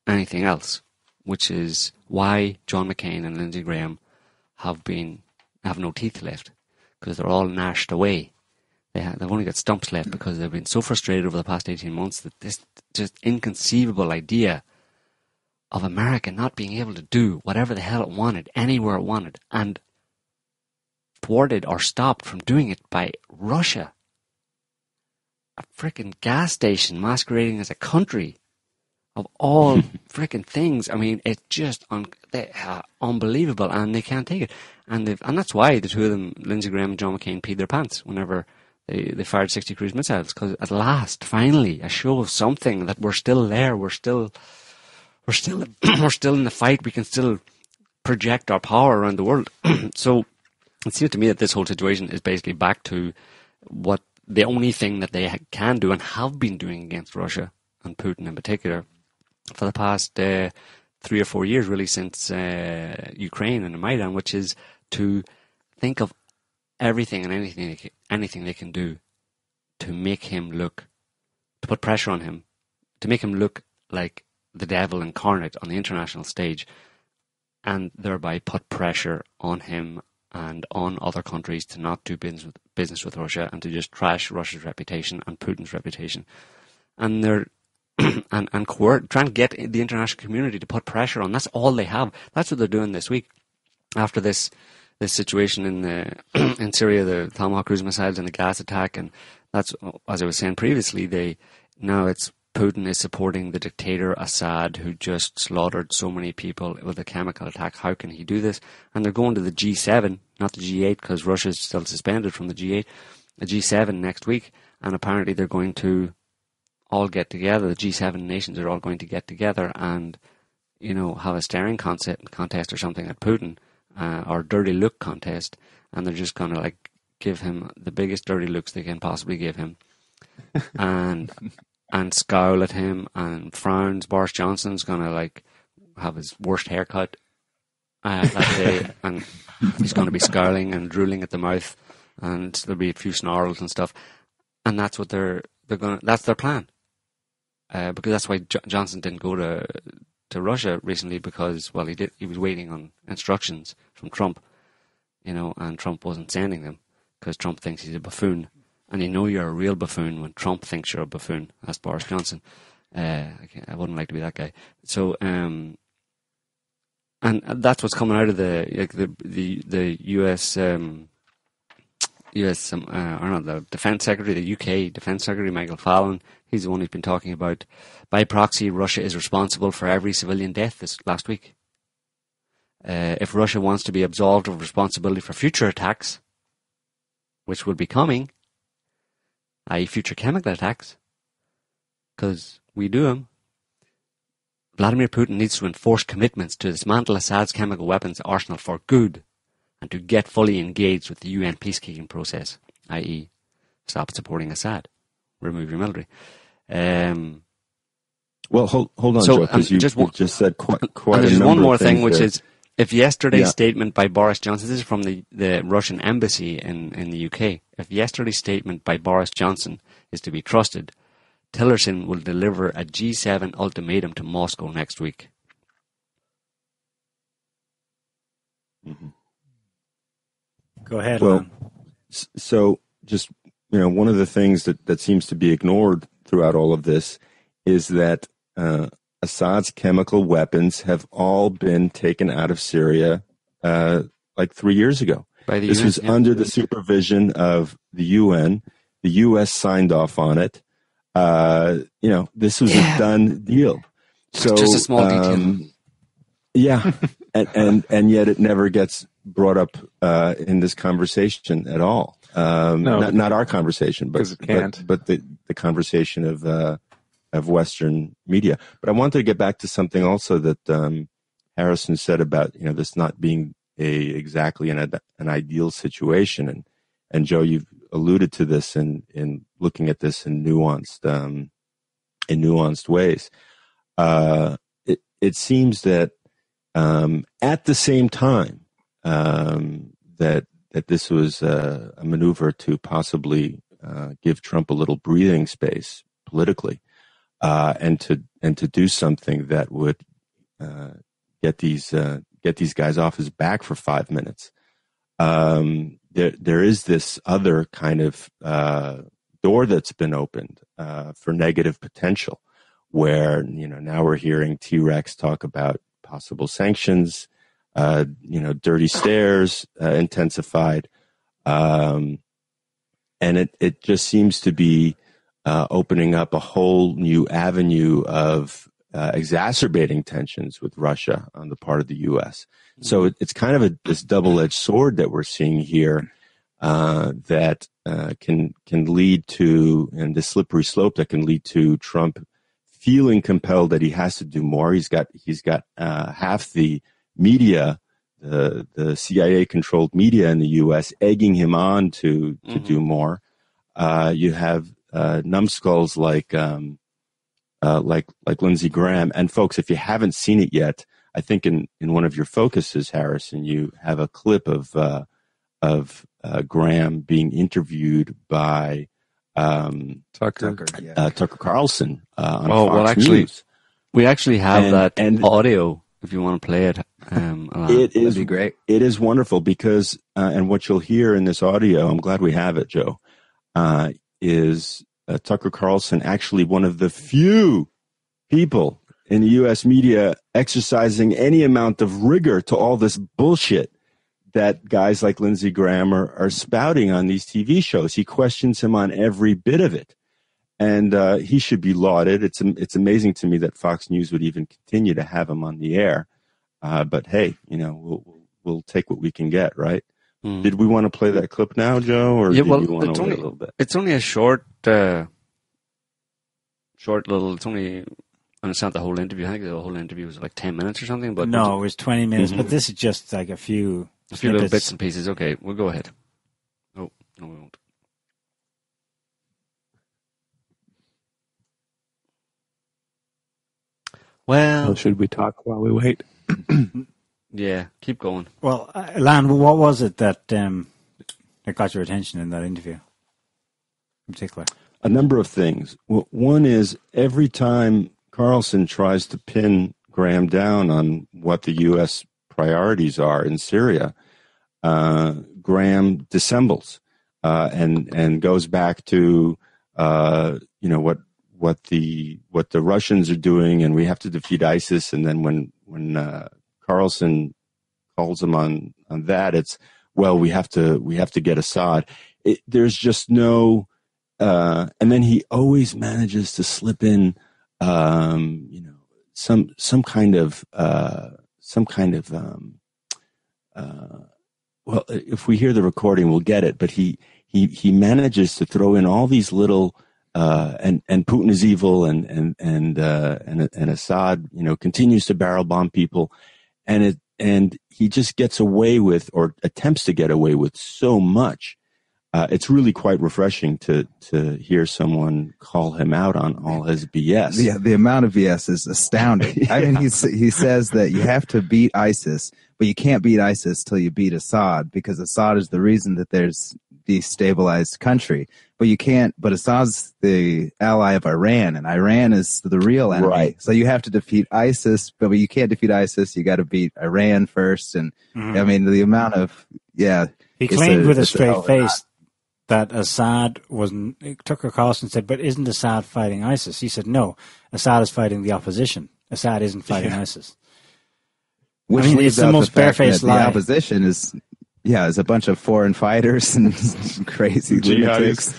E: anything else, which is why John McCain and Lindsey Graham have no teeth left, because they're all gnashed away. They've only got stumps left because they've been so frustrated over the past 18 months that this just inconceivable idea of America not being able to do whatever the hell it wanted, anywhere it wanted, and thwarted or stopped from doing it by Russia. A frickin' gas station masquerading as a country of all frickin' things. I mean, it's just unbelievable, and they can't take it. And that's why the two of them, Lindsey Graham and John McCain, peed their pants whenever they fired 60 cruise missiles, because at last, finally, a show of something that we're still there. We're still in the fight. We can still project our power around the world. So it seems to me that this whole situation is basically back to what the only thing that they can do and have been doing against Russia and Putin in particular for the past 3 or 4 years, really, since Ukraine and the Maidan, which is to think of everything and anything they can do to make him look, to put pressure on him, to make him look like the devil incarnate on the international stage, and thereby put pressure on him and on other countries to not do business with Russia and to just trash Russia's reputation and Putin's reputation. And they're trying to get the international community to put pressure on. That's all they have. That's what they're doing this week after this situation in Syria, the Tomahawk cruise missiles and the gas attack. And that's, as I was saying previously, Putin is supporting the dictator Assad, who just slaughtered so many people with a chemical attack. How can he do this? And they're going to the G7, not the G8, because Russia is still suspended from the G8, the G7 next week. And apparently they're going to all get together. The G7 nations are all going to get together and, have a staring contest or something at Putin, or dirty look contest. And they're just going to give him the biggest dirty looks they can possibly give him. And scowl at him and frowns. Boris Johnson's going to have his worst haircut that day, and he's going to be scowling and drooling at the mouth, and there'll be a few snarls and stuff. And that's what that's their plan. Because that's why Johnson didn't go to Russia recently, because, well, he was waiting on instructions from Trump, and Trump wasn't sending them because Trump thinks he's a buffoon. And you're a real buffoon when Trump thinks you're a buffoon. That's Boris Johnson. I wouldn't like to be that guy. So, and that's what's coming out of the U.S. the Defense Secretary, the UK Defense Secretary, Michael Fallon. He's the one who's been talking about, by proxy, Russia is responsible for every civilian death this last week. If Russia wants to be absolved of responsibility for future attacks, which will be coming, i.e. future chemical attacks, because we do them, Vladimir Putin needs to enforce commitments to dismantle Assad's chemical weapons arsenal for good and to get fully engaged with the UN peacekeeping process, i.e. stop supporting Assad, remove your military.
D: Well, hold on, Joe, because you just said quite a
E: there's
D: number
E: one more
D: of
E: thing,
D: things
E: which
D: there.
E: is, if yesterday's statement by Boris Johnson, this is from the Russian embassy in the UK, if yesterday's statement by Boris Johnson is to be trusted, Tillerson will deliver a G7 ultimatum to Moscow next week.
D: Mm-hmm.
G: Go ahead.
D: Well, so just, one of the things that seems to be ignored throughout all of this is that Assad's chemical weapons have all been taken out of Syria 3 years ago. This was under the supervision of the UN. The U.S. signed off on it. This was a done deal. So
E: just a small detail.
D: Yeah, and yet it never gets brought up in this conversation at all. Not our conversation, but the conversation of Western media. But I wanted to get back to something also that Harrison said about this not being exactly an ideal situation, and Joe, you've alluded to this in looking at this in nuanced ways. It seems that at the same time that this was a maneuver to possibly give Trump a little breathing space politically, and to do something that would get these guys off his back for 5 minutes. There is this other kind of door that's been opened for negative potential, where now we're hearing T-Rex talk about possible sanctions, dirty stares intensified, and it just seems to be opening up a whole new avenue of exacerbating tensions with Russia on the part of the U.S. So it's kind of this double-edged sword that we're seeing here that can lead to, and this slippery slope that can lead to Trump feeling compelled that he has to do more. He's got half the media, the CIA-controlled media in the U.S. egging him on to do more. You have numbskulls like Lindsey Graham. And folks, if you haven't seen it yet, I think in one of your focuses, Harrison, you have a clip of Graham being interviewed by Tucker Carlson on Fox News.
E: We actually have that audio if you want to play it.
D: That'd be great. It is wonderful because, and what you'll hear in this audio, I'm glad we have it, Joe, is Tucker Carlson actually one of the few people in the U.S. media exercising any amount of rigor to all this bullshit that guys like Lindsey Graham are spouting on these TV shows. He questions him on every bit of it. And he should be lauded. It's amazing to me that Fox News would even continue to have him on the air. But hey, we'll take what we can get, right? Did we want to play that clip now, Joe, or did you want to wait a little bit?
E: It's only a short little. It's only, and it's not the whole interview. I think the whole interview was like 10 minutes or something. But
G: no, it was 20 minutes. But this is just like a few
E: little bits and pieces. Okay, we'll go ahead. Oh no, we won't. Well,
C: should we talk while we wait?
E: Yeah, keep going.
G: Well, Lan, what was it that got your attention in that interview in particular?
D: A number of things. Well, one is every time Carlson tries to pin Graham down on what the U.S. priorities are in Syria, Graham dissembles and goes back to what the Russians are doing, and we have to defeat ISIS. And then when Carlson calls him on that, it's, well, we have to get Assad. There's just no, and then he always manages to slip in, some kind of, well, if we hear the recording, we'll get it. But he manages to throw in all these little, and Putin is evil, and Assad, continues to barrel bomb people, and he just gets away with, or attempts to get away with, so much. It's really quite refreshing to hear someone call him out on all his BS.
F: Yeah, the amount of BS is astounding. Yeah. I mean, he says that you have to beat ISIS, but you can't beat ISIS till you beat Assad, because Assad is the reason that there's destabilized country. But you can't. But Assad's the ally of Iran, and Iran is the real enemy. Right. So you have to defeat ISIS, but you can't defeat ISIS. You got to beat Iran first. And I mean, the amount of
G: He claimed with a straight face that Assad wasn't. Tucker Carlson said, "But isn't Assad fighting ISIS?" He said, "No, Assad is fighting the opposition. Assad isn't fighting ISIS."
F: Which
G: it's the most barefaced lie.
F: The opposition is. Yeah, it's a bunch of foreign fighters and crazy lunatics.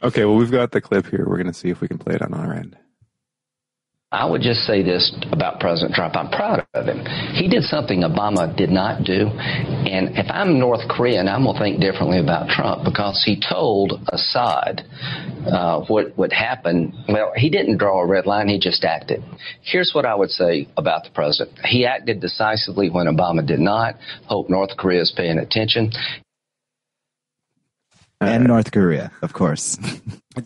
C: Okay, well, we've got the clip here. We're going to see if we can play it on our end.
H: I would just say this about President Trump. I'm proud of him. He did something Obama did not do. And if I'm North Korean, I'm going to think differently about Trump because he told Assad what would happen. Well, he didn't draw a red line. He just acted. Here's what I would say about the president. He acted decisively when Obama did not. Hope North Korea is paying attention.
F: And North Korea, of course.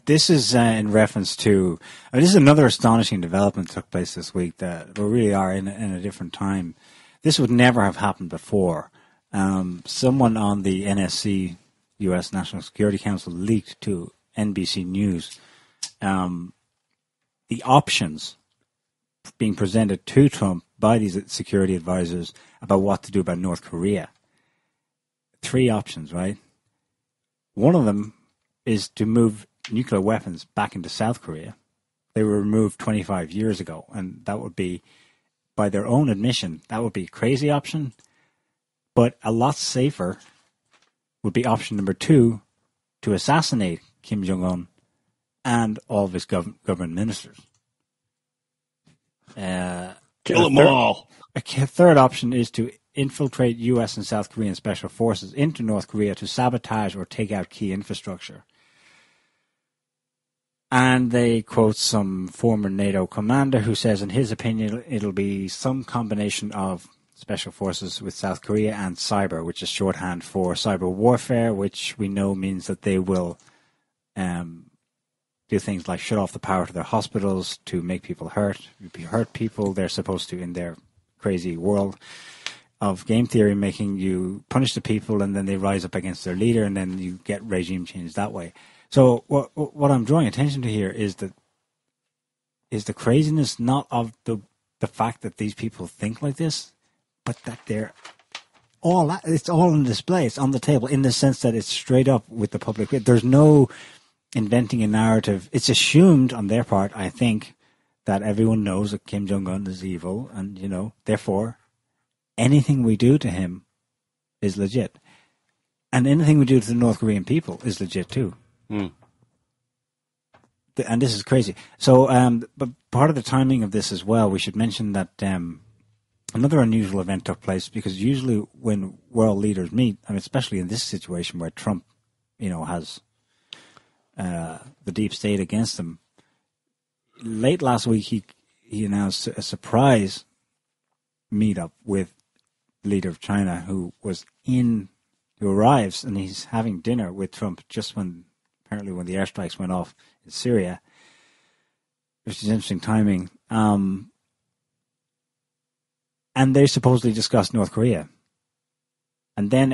G: This is in reference to, this is another astonishing development that took place this week that we really are in a different time. This would never have happened before. Someone on the NSC, U.S. National Security Council, leaked to NBC News the options being presented to Trump by these security advisors about what to do about North Korea. 3 options, right? One of them is to move nuclear weapons back into South Korea. They were removed 25 years ago, and that would be, by their own admission, that would be a crazy option. But a lot safer would be option number 2, to assassinate Kim Jong-un and all of his government ministers.
D: Kill them all.
G: A third option is to infiltrate U.S. and South Korean special forces into North Korea to sabotage or take out key infrastructure. And they quote some former NATO commander who says, in his opinion, it'll be some combination of special forces with South Korea and cyber, which is shorthand for cyber warfare, which we know means that they will do things like shut off the power to their hospitals to make people hurt people. They're supposed to, in their crazy world of game theory, making you punish the people and then they rise up against their leader and then you get regime change that way. So what I'm drawing attention to here is the craziness not of the fact that these people think like this, but that it's all on display. It's on the table in the sense that it's straight up with the public. There's no inventing a narrative. It's assumed on their part, I think, that everyone knows that Kim Jong-un is evil and, therefore anything we do to him is legit. And anything we do to the North Korean people is legit too. And this is crazy. So, but part of the timing of this as well, we should mention that another unusual event took place because usually when world leaders meet, I mean, especially in this situation where Trump, has the deep state against him, late last week he announced a surprise meetup with the leader of China who arrives and he's having dinner with Trump just when the airstrikes went off in Syria, which is interesting timing. And they supposedly discussed North Korea. And then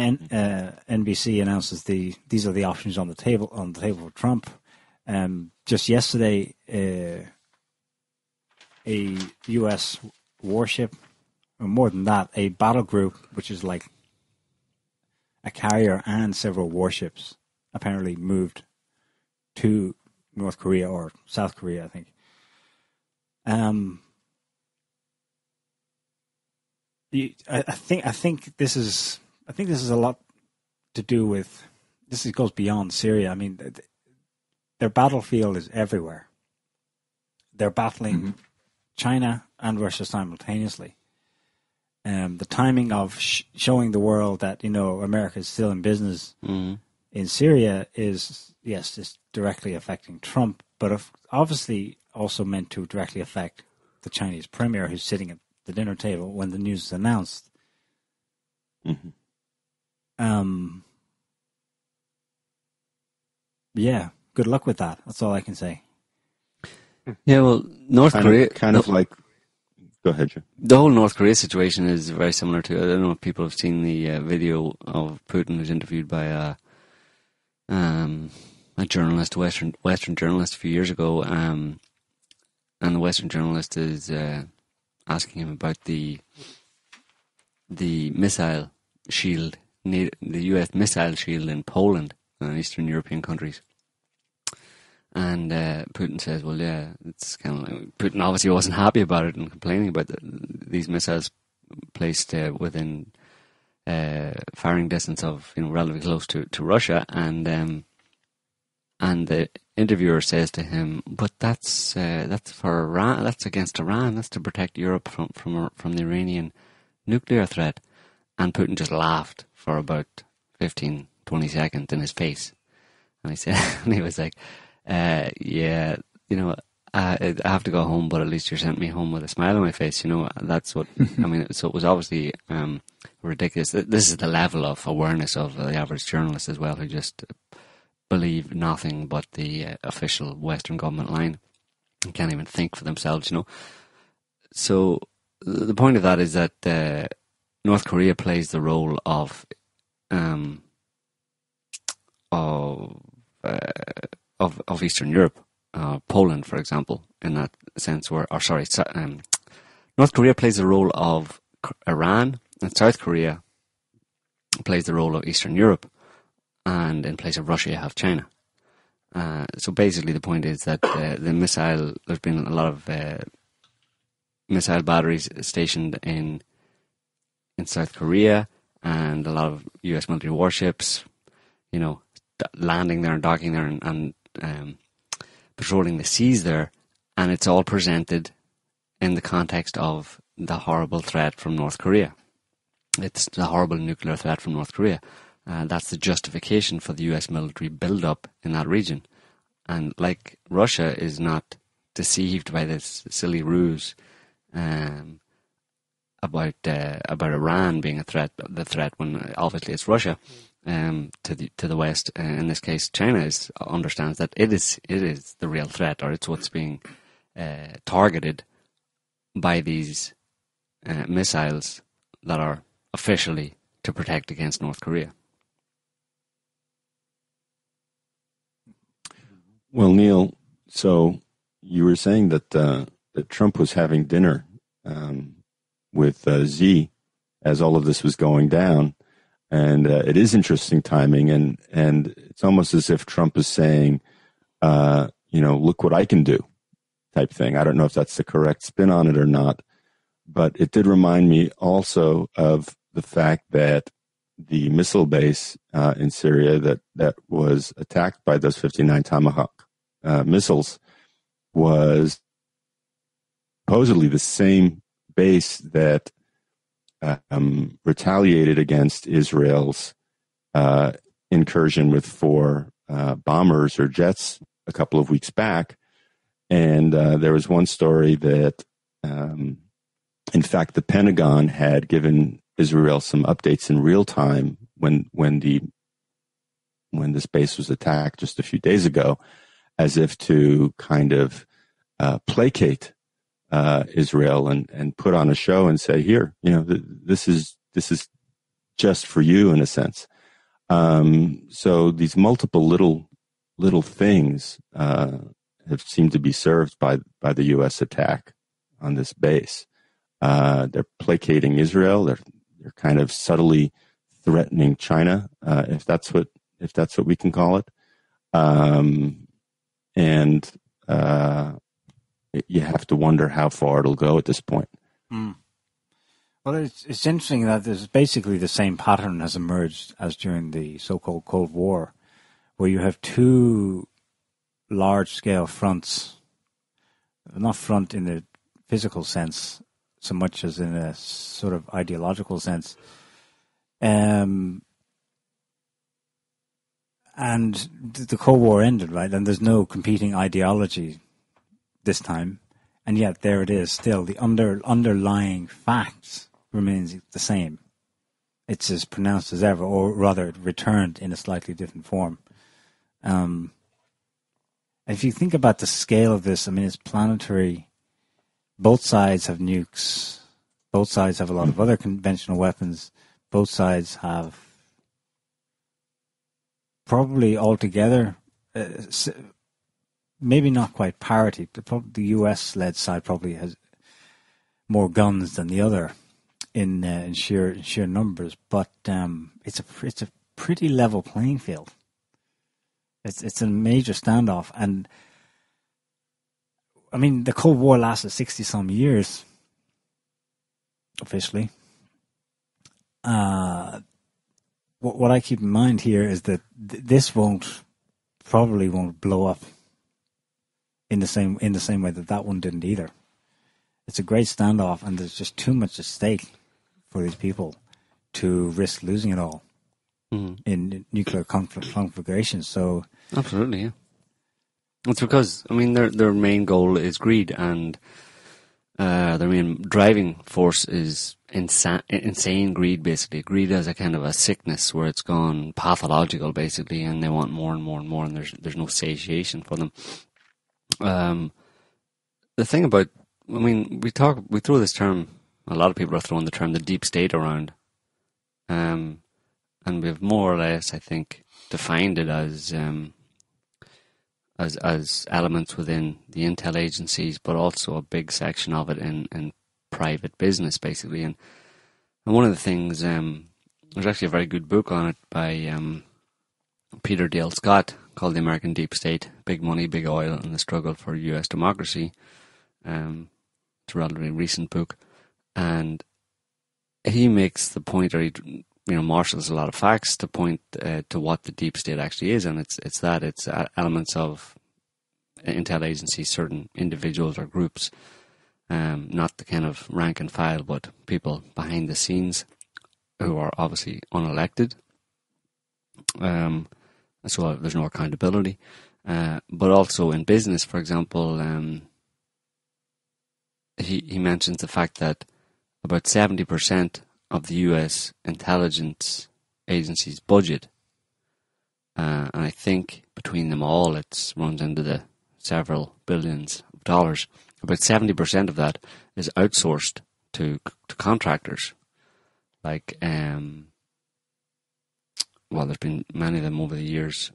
G: NBC announces these are the options on the table for Trump. Just yesterday, a U.S. warship, or more than that, a battle group, which is like a carrier and several warships, apparently moved to North Korea or South Korea, I think. I think this is a lot to do with this. Goes beyond Syria. I mean, their battlefield is everywhere. They're battling China and Russia simultaneously. The timing of showing the world that America is still in business in Syria is directly affecting Trump, but obviously also meant to directly affect the Chinese premier who's sitting at the dinner table when the news is announced. Yeah, good luck with that. That's all I can say.
E: Yeah, well, North Korea...
D: Go ahead, Joe.
E: The whole North Korea situation is very similar to... I don't know if people have seen the video of Putin who's interviewed by a journalist, a Western journalist a few years ago, and the Western journalist is asking him about the missile shield, the U.S. missile shield in Poland and Eastern European countries. And Putin says, well, yeah, it's kind of like... Putin obviously wasn't happy about it and complaining about these missiles placed within firing distance of relatively close to Russia, and the interviewer says to him, "But that's for Iran. That's against Iran. That's to protect Europe from the Iranian nuclear threat." And Putin just laughed for about 15, 20 seconds in his face, and he was like, "Yeah, I have to go home, but at least you sent me home with a smile on my face." That's what I mean. So it was obviously ridiculous. This is the level of awareness of the average journalist as well, who just believe nothing but the official Western government line and can't even think for themselves. So the point of that is that North Korea plays the role of Eastern Europe. Poland, for example, in that sense, North Korea plays the role of Iran, and South Korea plays the role of Eastern Europe, and in place of Russia you have China. So basically the point is that there's been a lot of missile batteries stationed in South Korea, and a lot of US military warships, landing there and docking there and patrolling the seas there, and it's all presented in the context of the horrible threat from North Korea. It's the horrible nuclear threat from North Korea. That's the justification for the US military build-up in that region. And like Russia is not deceived by this silly ruse about Iran being the threat when obviously it's Russia. To the West, in this case, China understands that it is the real threat, or it's what's being targeted by these missiles that are officially to protect against North Korea.
D: Well, Neil, so you were saying that that Trump was having dinner with Xi as all of this was going down. And it is interesting timing, and it's almost as if Trump is saying, look what I can do, type thing. I don't know if that's the correct spin on it or not, but it did remind me also of the fact that the missile base in Syria that was attacked by those 59 Tomahawk missiles was supposedly the same base that retaliated against Israel's incursion with 4 bombers or jets a couple of weeks back. And there was one story that, in fact, the Pentagon had given Israel some updates in real time when this base was attacked just a few days ago, as if to kind of placate Israel and put on a show and say, here, this is just for you in a sense. So these multiple little things have seemed to be served by the U.S. attack on this base. They're placating Israel. They're kind of subtly threatening China, if that's what we can call it. You have to wonder how far it'll go at this point.
G: Mm. Well, it's interesting that there's basically the same pattern has emerged as during the so-called Cold War, where you have 2 large-scale fronts, not front in the physical sense so much as in a sort of ideological sense. And the Cold War ended, right? And there's no competing ideology this time, and yet there it is still. The underlying facts remains the same. It's as pronounced as ever, or rather it returned in a slightly different form. If you think about the scale of this, I mean, it's planetary. Both sides have nukes. Both sides have a lot of other conventional weapons. Both sides have probably altogether maybe not quite parity. The US-led side probably has more guns than the other in sheer numbers, but it's a pretty level playing field. It's a major standoff, and I mean the Cold War lasted 60 some years officially, what I keep in mind here is that this probably won't blow up in the same way that one didn't either. It's a great standoff, and there's just too much at stake for these people to risk losing it all in nuclear conflagrations. So
E: absolutely, yeah. It's because their main goal is greed, and their main driving force is insane greed. Basically, greed as a kind of a sickness where it's gone pathological, basically, and they want more and more and more, and there's no satiation for them. The thing about, we throw this term. A lot of people are throwing the term the deep state around, and we've more or less, I think, defined it as elements within the intel agencies, but also a big section of it in private business, basically. And one of the things, there's actually a very good book on it by Peter Dale Scott called The American Deep State, Big Money, Big Oil, and the Struggle for U.S. Democracy. It's a relatively recent book. And he makes the point, or he marshals a lot of facts to point to what the deep state actually is, and it's elements of intel agencies, certain individuals or groups, not the kind of rank and file, but people behind the scenes who are obviously unelected. So there's no accountability. But also in business, for example, he mentions the fact that about 70% of the U.S. intelligence agency's budget, and I think between them all it runs into the several billions of dollars. About 70% of that is outsourced to contractors. Like, there's been many of them over the years.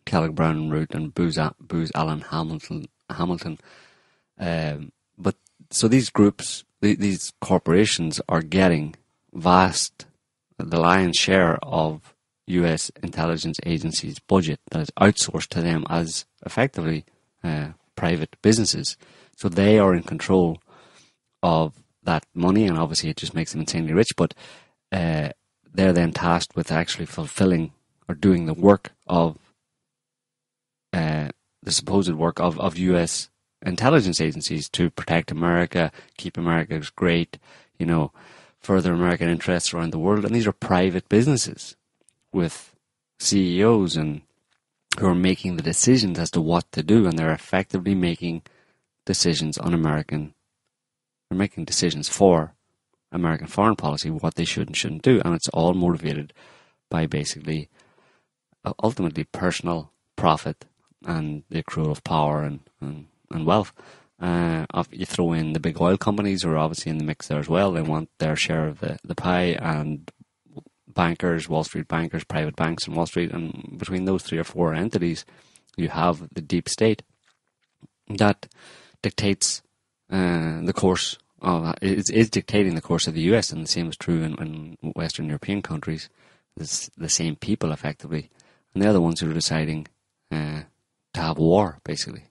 E: Kellogg Brown and Root and Booz Allen Hamilton. But so these groups, these corporations are getting the lion's share of U.S. intelligence agencies' budget that is outsourced to them as effectively private businesses. So they are in control of that money, and obviously it just makes them insanely rich, but they're then tasked with actually fulfilling or doing the work of the supposed work of U.S. intelligence agencies to protect America, keep America great, further American interests around the world. And these are private businesses with CEOs and who are making the decisions as to what to do, and they're effectively making decisions on they're making decisions for American foreign policy, what they should and shouldn't do, and it's all motivated by basically, ultimately, personal profit and the accrual of power and wealth. You throw in the big oil companies who are obviously in the mix there as well. They want their share of the pie, and bankers, Wall Street bankers, private banks on Wall Street, and between those 3 or 4 entities, you have the deep state that dictates the course of, is dictating the course of the US, and the same is true in Western European countries. It's the same people effectively, and they're the ones who are deciding to have war, basically,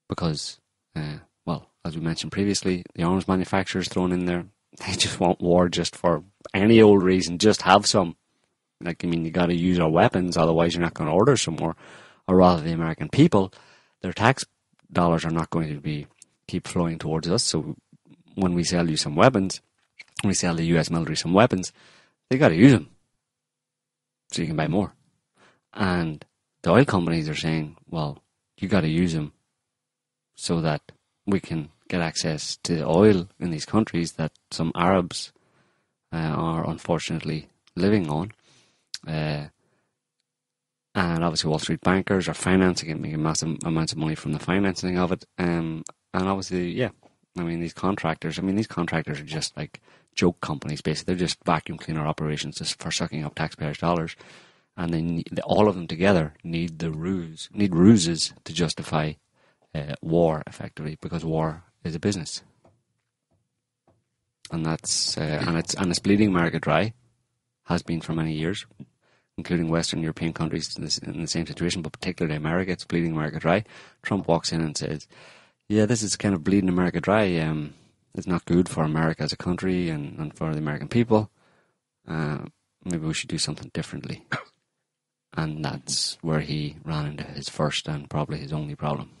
E: because as we mentioned previously, the arms manufacturers thrown in there, they just want war just for any old reason, just have some. You got to use our weapons, otherwise you're not going to order some more. Or rather, the American people, their tax dollars are not going to keep flowing towards us. So when we sell you some weapons, when we sell the US military some weapons, they got to use them so you can buy more. And the oil companies are saying, well, you got to use them so that we can get access to oil in these countries that some Arabs are unfortunately living on. And obviously Wall Street bankers are financing it, making massive amounts of money from the financing of it. And obviously, these contractors are just like joke companies, basically. They're just vacuum cleaner operations just for sucking up taxpayers' dollars. And all of them together need ruses to justify war, effectively, because war is a business. And that's it's bleeding America dry, has been for many years, including Western European countries in the same situation, but particularly America. It's bleeding America dry. Trump walks in and says, yeah, this is kind of bleeding America dry. It's not good for America as a country and for the American people. maybe we should do something differently. And that's where he ran into his first and probably his only problem.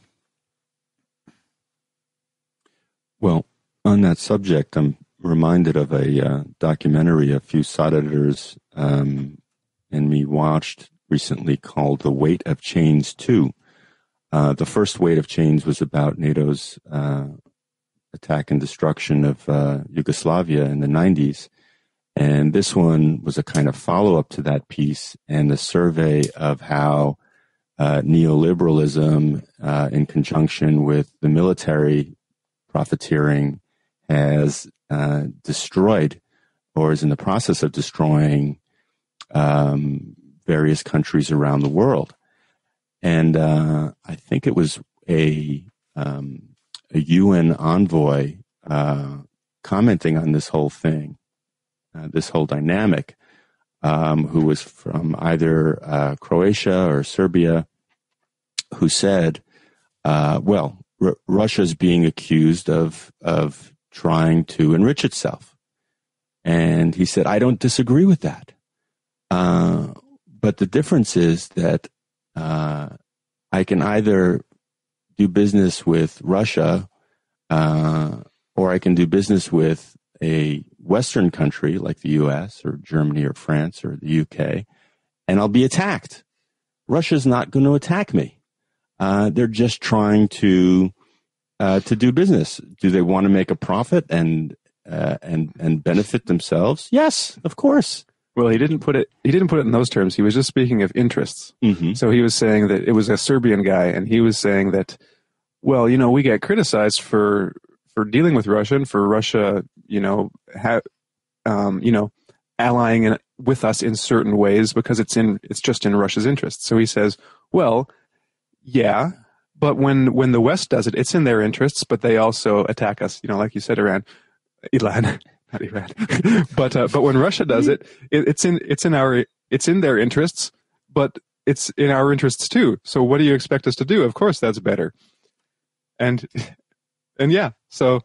D: Well, on that subject, I'm reminded of a documentary a few SOT editors and me watched recently called The Weight of Chains 2. The first Weight of Chains was about NATO's attack and destruction of Yugoslavia in the 90s. And this one was a kind of follow-up to that piece and a survey of how neoliberalism, in conjunction with the military profiteering, has destroyed or is in the process of destroying various countries around the world. And I think it was a UN envoy commenting on this whole thing, this whole dynamic, who was from either Croatia or Serbia, who said, Russia's being accused of trying to enrich itself. And he said, I don't disagree with that. But the difference is that I can either do business with Russia or I can do business with a Western country like the US or Germany or France or the UK, and I'll be attacked. Russia's not going to attack me. They're just trying to do business. Do they want to make a profit and benefit themselves? Yes, of course.
C: Well, he didn't put it in those terms. He was just speaking of interests. Mm-hmm. So he was saying that it was a Serbian guy, and he was saying that, well, we get criticized for dealing with Russia and for Russia, allying with us in certain ways because it's just in Russia's interests. So he says, well, yeah, but when the West does it, it's in their interests, but they also attack us, like you said, Iran. Not Iran. but when Russia does it, it's in their interests, but it's in our interests too. So what do you expect us to do? Of course, that's better. And yeah, so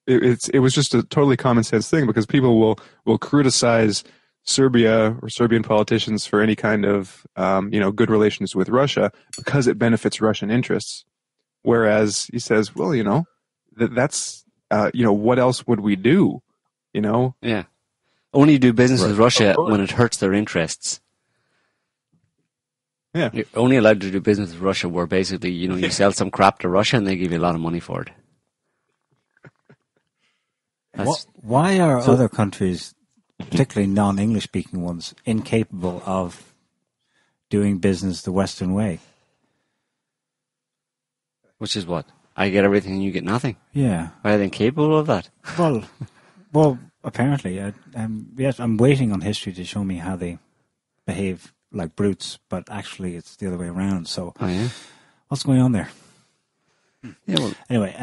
C: it was just a totally common sense thing because people will criticize Serbia or Serbian politicians for any kind of good relations with Russia because it benefits Russian interests. Whereas he says, well, that's what else would we do?
E: Yeah. Only do business with Russia when it hurts their interests.
C: Yeah.
E: You're only allowed to do business with Russia where basically, you sell some crap to Russia and they give you a lot of money for it.
G: Why are other countries, particularly non-English speaking ones, incapable of doing business the Western way?
E: Which is what? I get everything and you get nothing.
G: Yeah.
E: Why are they incapable of that?
G: Well, apparently. Yes, I'm waiting on history to show me how they behave like brutes, but actually it's the other way around. So, what's going on there?
E: Yeah. Well,
G: anyway,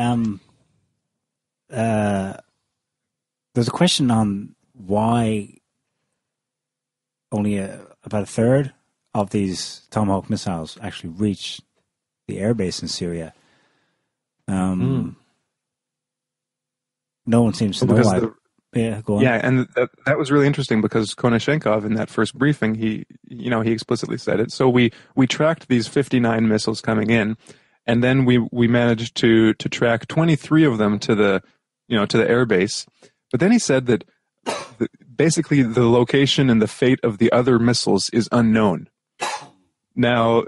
G: there's a question on why only about a third of these Tomahawk missiles actually reach the airbase in Syria. No one seems to know why. Yeah, go on.
C: Yeah, and that was really interesting because Konashenkov in that first briefing, he explicitly said it. So we tracked these 59 missiles coming in, and then we managed to track 23 of them to the airbase. But then he said that basically the location and the fate of the other missiles is unknown. Now,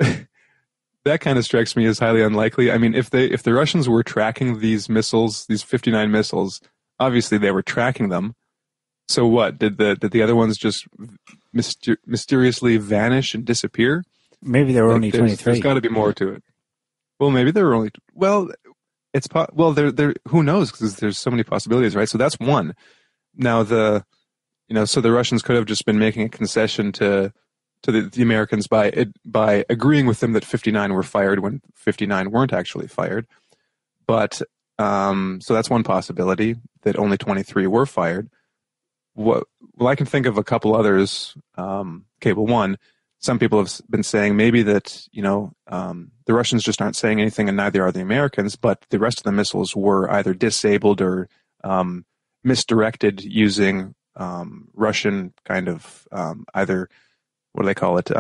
C: that kind of strikes me as highly unlikely. I mean, if the Russians were tracking these missiles, these 59 missiles, obviously they were tracking them. So what? Did the other ones just mysteriously vanish and disappear?
G: Maybe there were only 23.
C: There's got to be more to it. Well, maybe there were only. There. Who knows? Because there's so many possibilities, right? So that's one. Now so the Russians could have just been making a concession to the Americans by agreeing with them that 59 were fired when 59 weren't actually fired. But so that's one possibility, that only 23 were fired. Well, I can think of a couple others. Cable one, some people have been saying maybe that the Russians just aren't saying anything, and neither are the Americans. But the rest of the missiles were either disabled or misdirected using Russian kind of either, what do they call it?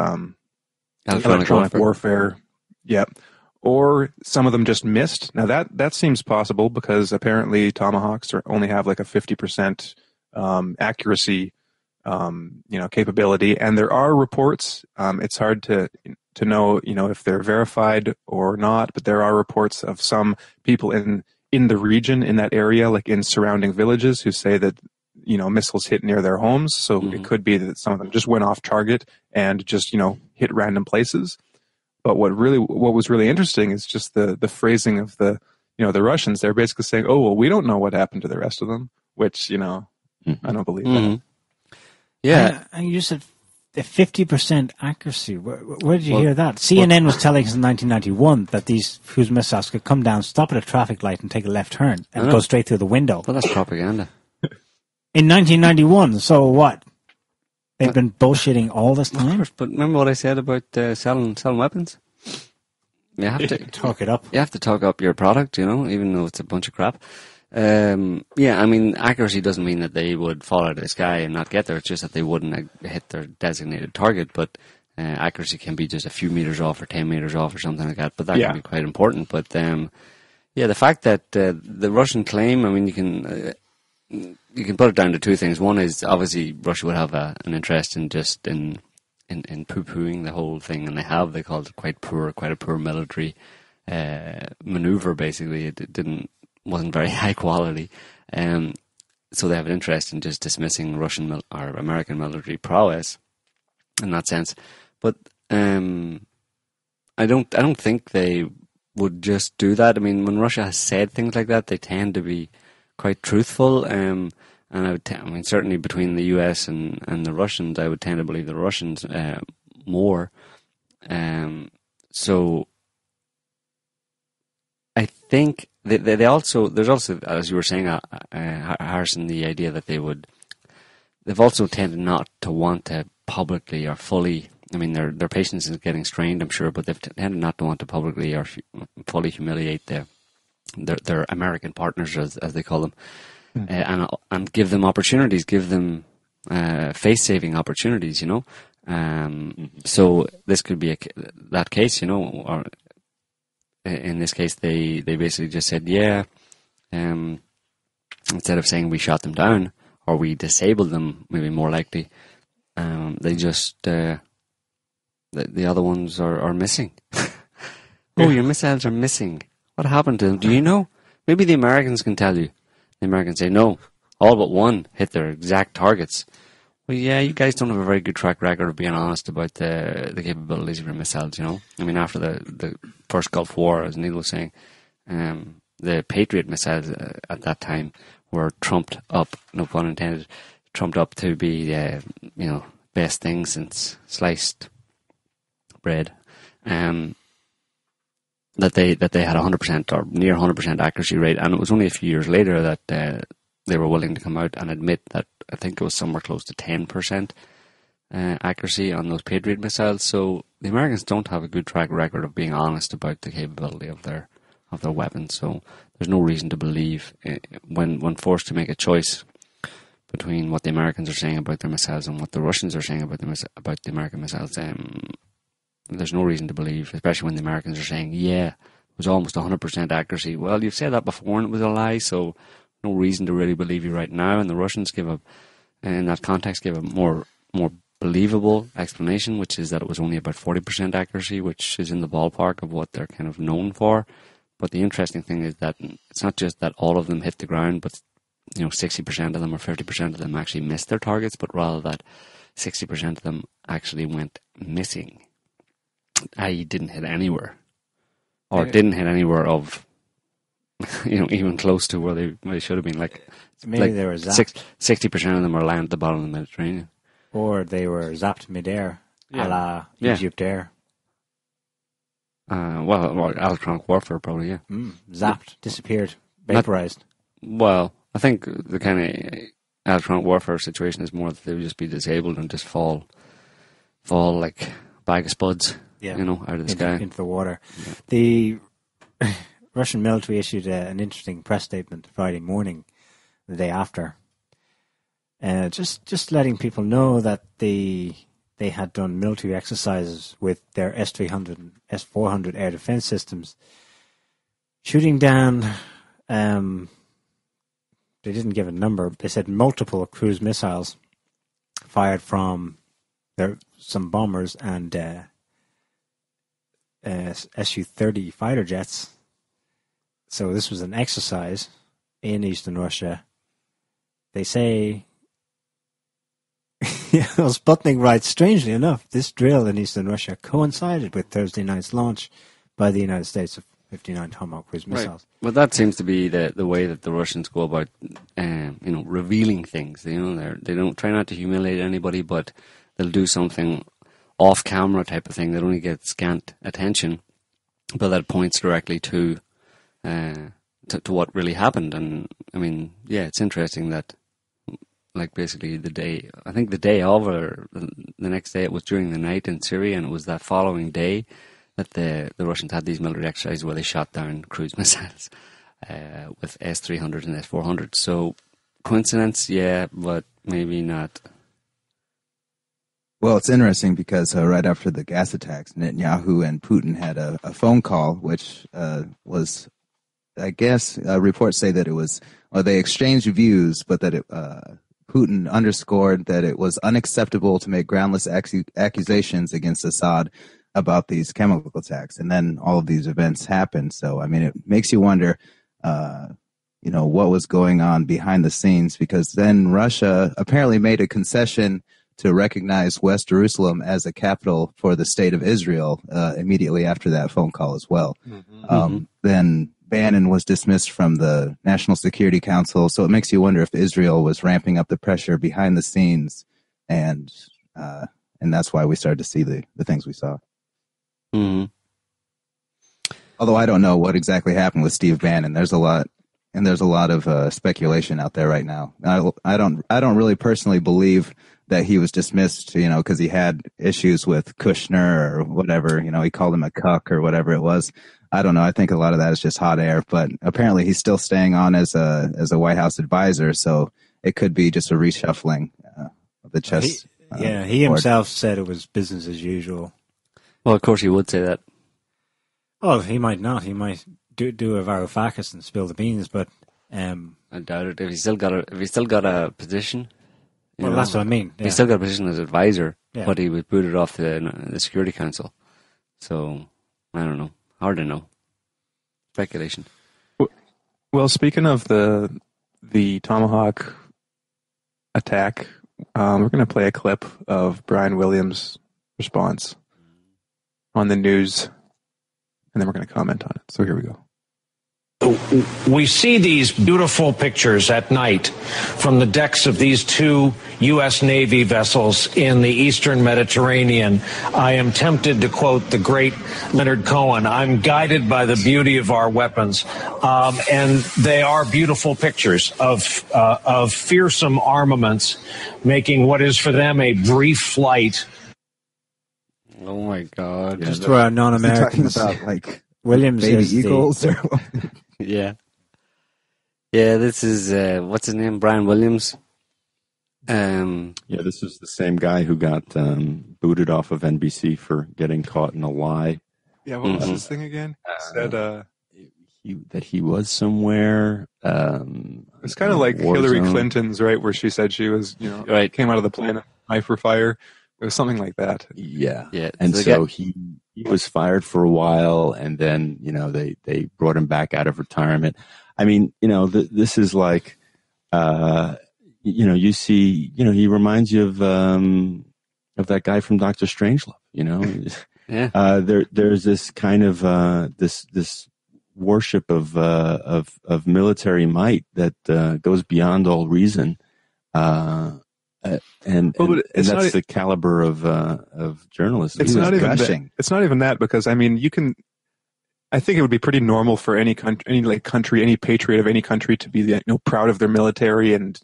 E: Electronic
C: warfare. Yep. Or some of them just missed. Now that seems possible because apparently Tomahawks only have like a 50% accuracy, capability. And there are reports. It's hard to know, if they're verified or not, but there are reports of some people in the region, in that area, like in surrounding villages, who say that, missiles hit near their homes. So it could be that some of them just went off target and just, hit random places. But what was really interesting is just the phrasing of the Russians. They're basically saying, "Oh, well, we don't know what happened to the rest of them," which, I don't believe that.
G: Yeah. And you said 50% accuracy. Where did you hear that? CNN was telling us in 1991 that these cruise missiles could come down, stop at a traffic light and take a left turn and go straight through the window.
E: Well, that's propaganda.
G: In 1991, so what? They've been bullshitting all this time?
E: But remember what I said about selling weapons? You have to
G: talk it up.
E: You have to talk up your product, even though it's a bunch of crap. Accuracy doesn't mean that they would fall out of the sky and not get there. It's just that they wouldn't hit their designated target. But accuracy can be just a few meters off or 10 meters off or something like that. But that can be quite important. But the fact that the Russian claim, you can put it down to two things. One is obviously Russia would have an interest in just in poo-pooing the whole thing, and they called it quite a poor military maneuver. Basically, it wasn't very high quality, so they have an interest in just dismissing Russian or American military prowess in that sense. But I don't think they would just do that. I mean, when Russia has said things like that, they tend to be quite truthful, and certainly between the US and the Russians, I would tend to believe the Russians more. So I think there's also, as you were saying, Harrison, the idea that they've also tended not to want to publicly or fully. I mean, their patience is getting strained, I'm sure, but they've tended not to want to publicly or fully humiliate their American partners, as they call them, and give them opportunities, give them face-saving opportunities, So this could be that case, or in this case, they basically just said, instead of saying we shot them down or we disabled them, maybe more likely, they just the other ones are missing. Oh, your missiles are missing. What happened to them? Do you know? Maybe the Americans can tell you. The Americans say, no, all but one hit their exact targets. Well, yeah, you guys don't have a very good track record of being honest about the capabilities of your missiles, I mean, after the first Gulf War, as Neil was saying, the Patriot missiles at that time were trumped up, no pun intended, trumped up to be, best thing since sliced bread. That they had 100% or near 100% accuracy rate, and it was only a few years later that they were willing to come out and admit that I think it was somewhere close to 10% accuracy on those Patriot missiles. So the Americans don't have a good track record of being honest about the capability of their weapons. So there's no reason to believe when forced to make a choice between what the Americans are saying about their missiles and what the Russians are saying about the American missiles. There's no reason to believe, especially when the Americans are saying, it was almost 100% accuracy. Well, you've said that before and it was a lie, so no reason to really believe you right now. And the Russians in that context, give a more believable explanation, which is that it was only about 40% accuracy, which is in the ballpark of what they're kind of known for. But the interesting thing is that it's not just that all of them hit the ground, but 60% of them or 50% of them actually missed their targets, but rather that 60% of them actually went missing. I didn't hit anywhere, or didn't hit anywhere of, even close to where they should have been.
G: Maybe they were zapped.
E: 60% of them are lying at the bottom of the Mediterranean,
G: or they were zapped midair, a la Egypt Air.
E: Well, electronic warfare probably,
G: Zapped, disappeared, vaporized.
E: I think the kind of electronic warfare situation is more that they would just be disabled and just fall like a bag of spuds. Out of the sky.
G: Into the water. Yeah. The Russian military issued an interesting press statement Friday morning, the day after. just letting people know that they had done military exercises with their S-300 and S-400 air defense systems, shooting down, they didn't give a number, they said multiple cruise missiles fired from some bombers and Su-30 fighter jets. So this was an exercise in eastern Russia. They say, Sputnik writes, strangely enough, this drill in eastern Russia coincided with Thursday night's launch by the United States of 59 Tomahawk cruise missiles.
E: Right. Well, that seems to be the way that the Russians go about, revealing things. They don't try not to humiliate anybody, but they'll do something off-camera type of thing that only gets scant attention, but that points directly to what really happened. And I mean, yeah, it's interesting that, like, basically the day of, or the next day, it was during the night in Syria, and it was that following day that the Russians had these military exercises where they shot down cruise missiles with S-300 and S-400. So coincidence, yeah, but maybe not.
F: Well, it's interesting because right after the gas attacks, Netanyahu and Putin had a phone call, which was, I guess, reports say that it was, they exchanged views, but that Putin underscored that it was unacceptable to make groundless accusations against Assad about these chemical attacks. And then all of these events happened. So, I mean, it makes you wonder, what was going on behind the scenes, because then Russia apparently made a concession to recognize West Jerusalem as a capital for the state of Israel immediately after that phone call as well. Then Bannon was dismissed from the National Security Council, so it makes you wonder if Israel was ramping up the pressure behind the scenes, and that's why we started to see the things we saw. Although I don't know what exactly happened with Steve Bannon. There's a lot of speculation out there right now. I don't really personally believe that he was dismissed, because he had issues with Kushner or whatever. He called him a cuck or whatever it was. I don't know. I think a lot of that is just hot air, but apparently he's still staying on as a White House advisor. So it could be just a reshuffling of the chess.
G: He himself said it was business as usual.
E: Well, of course he would say that.
G: Well, he might not. He might do a Varoufakis and spill the beans, but
E: I doubt it. If he's still got a position.
G: Well, that's what I mean. Yeah.
E: He still got a position as advisor,
G: yeah.
E: But he was booted off the Security Council. So, I don't know. Hard to know. Speculation.
C: Well, speaking of the Tomahawk attack, we're going to play a clip of Brian Williams' response on the news, and then we're going to comment on it. So here we go.
I: We see these beautiful pictures at night from the decks of these two U.S. Navy vessels in the eastern Mediterranean. I am tempted to quote the great Leonard Cohen, I'm guided by the beauty of our weapons. And they are beautiful pictures of fearsome armaments making what is for them a brief flight.
E: Oh, my God.
G: Just for our non-Americans.
F: Talking about,
G: Williams
F: baby
G: is
F: eagles or
E: Yeah. Yeah, this is, what's his name? Brian Williams.
D: This is the same guy who got booted off of NBC for getting caught in a lie.
C: Yeah, what was his thing again? Said
D: that he was somewhere.
C: It's kind of like Hillary Clinton's, right, where she said she was,
E: right,
C: came out of the plane, knife for fire. It was something like that.
D: Yeah. And so he was fired for a while, and then, they brought him back out of retirement. I mean, this is like, you see, he reminds you of that guy from Dr. Strangelove,
E: Yeah.
D: There's this kind of, this worship of military might that goes beyond all reason. And that's the caliber of journalism.
C: It's not even that, because I mean, I think it would be pretty normal for any country, any patriot of any country to be proud of their military and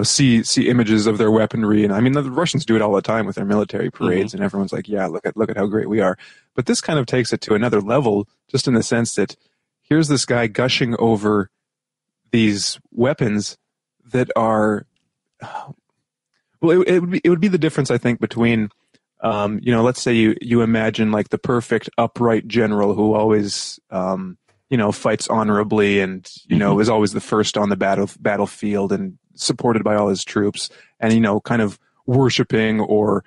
C: see images of their weaponry. And I mean, the Russians do it all the time with their military parades, and everyone's like, yeah, look at how great we are. But this kind of takes it to another level, just in the sense that here's this guy gushing over these weapons that are, well, it would be the difference, I think, between, let's say you imagine like the perfect upright general who always, fights honorably and, is always the first on the battlefield and supported by all his troops and, kind of worshiping or,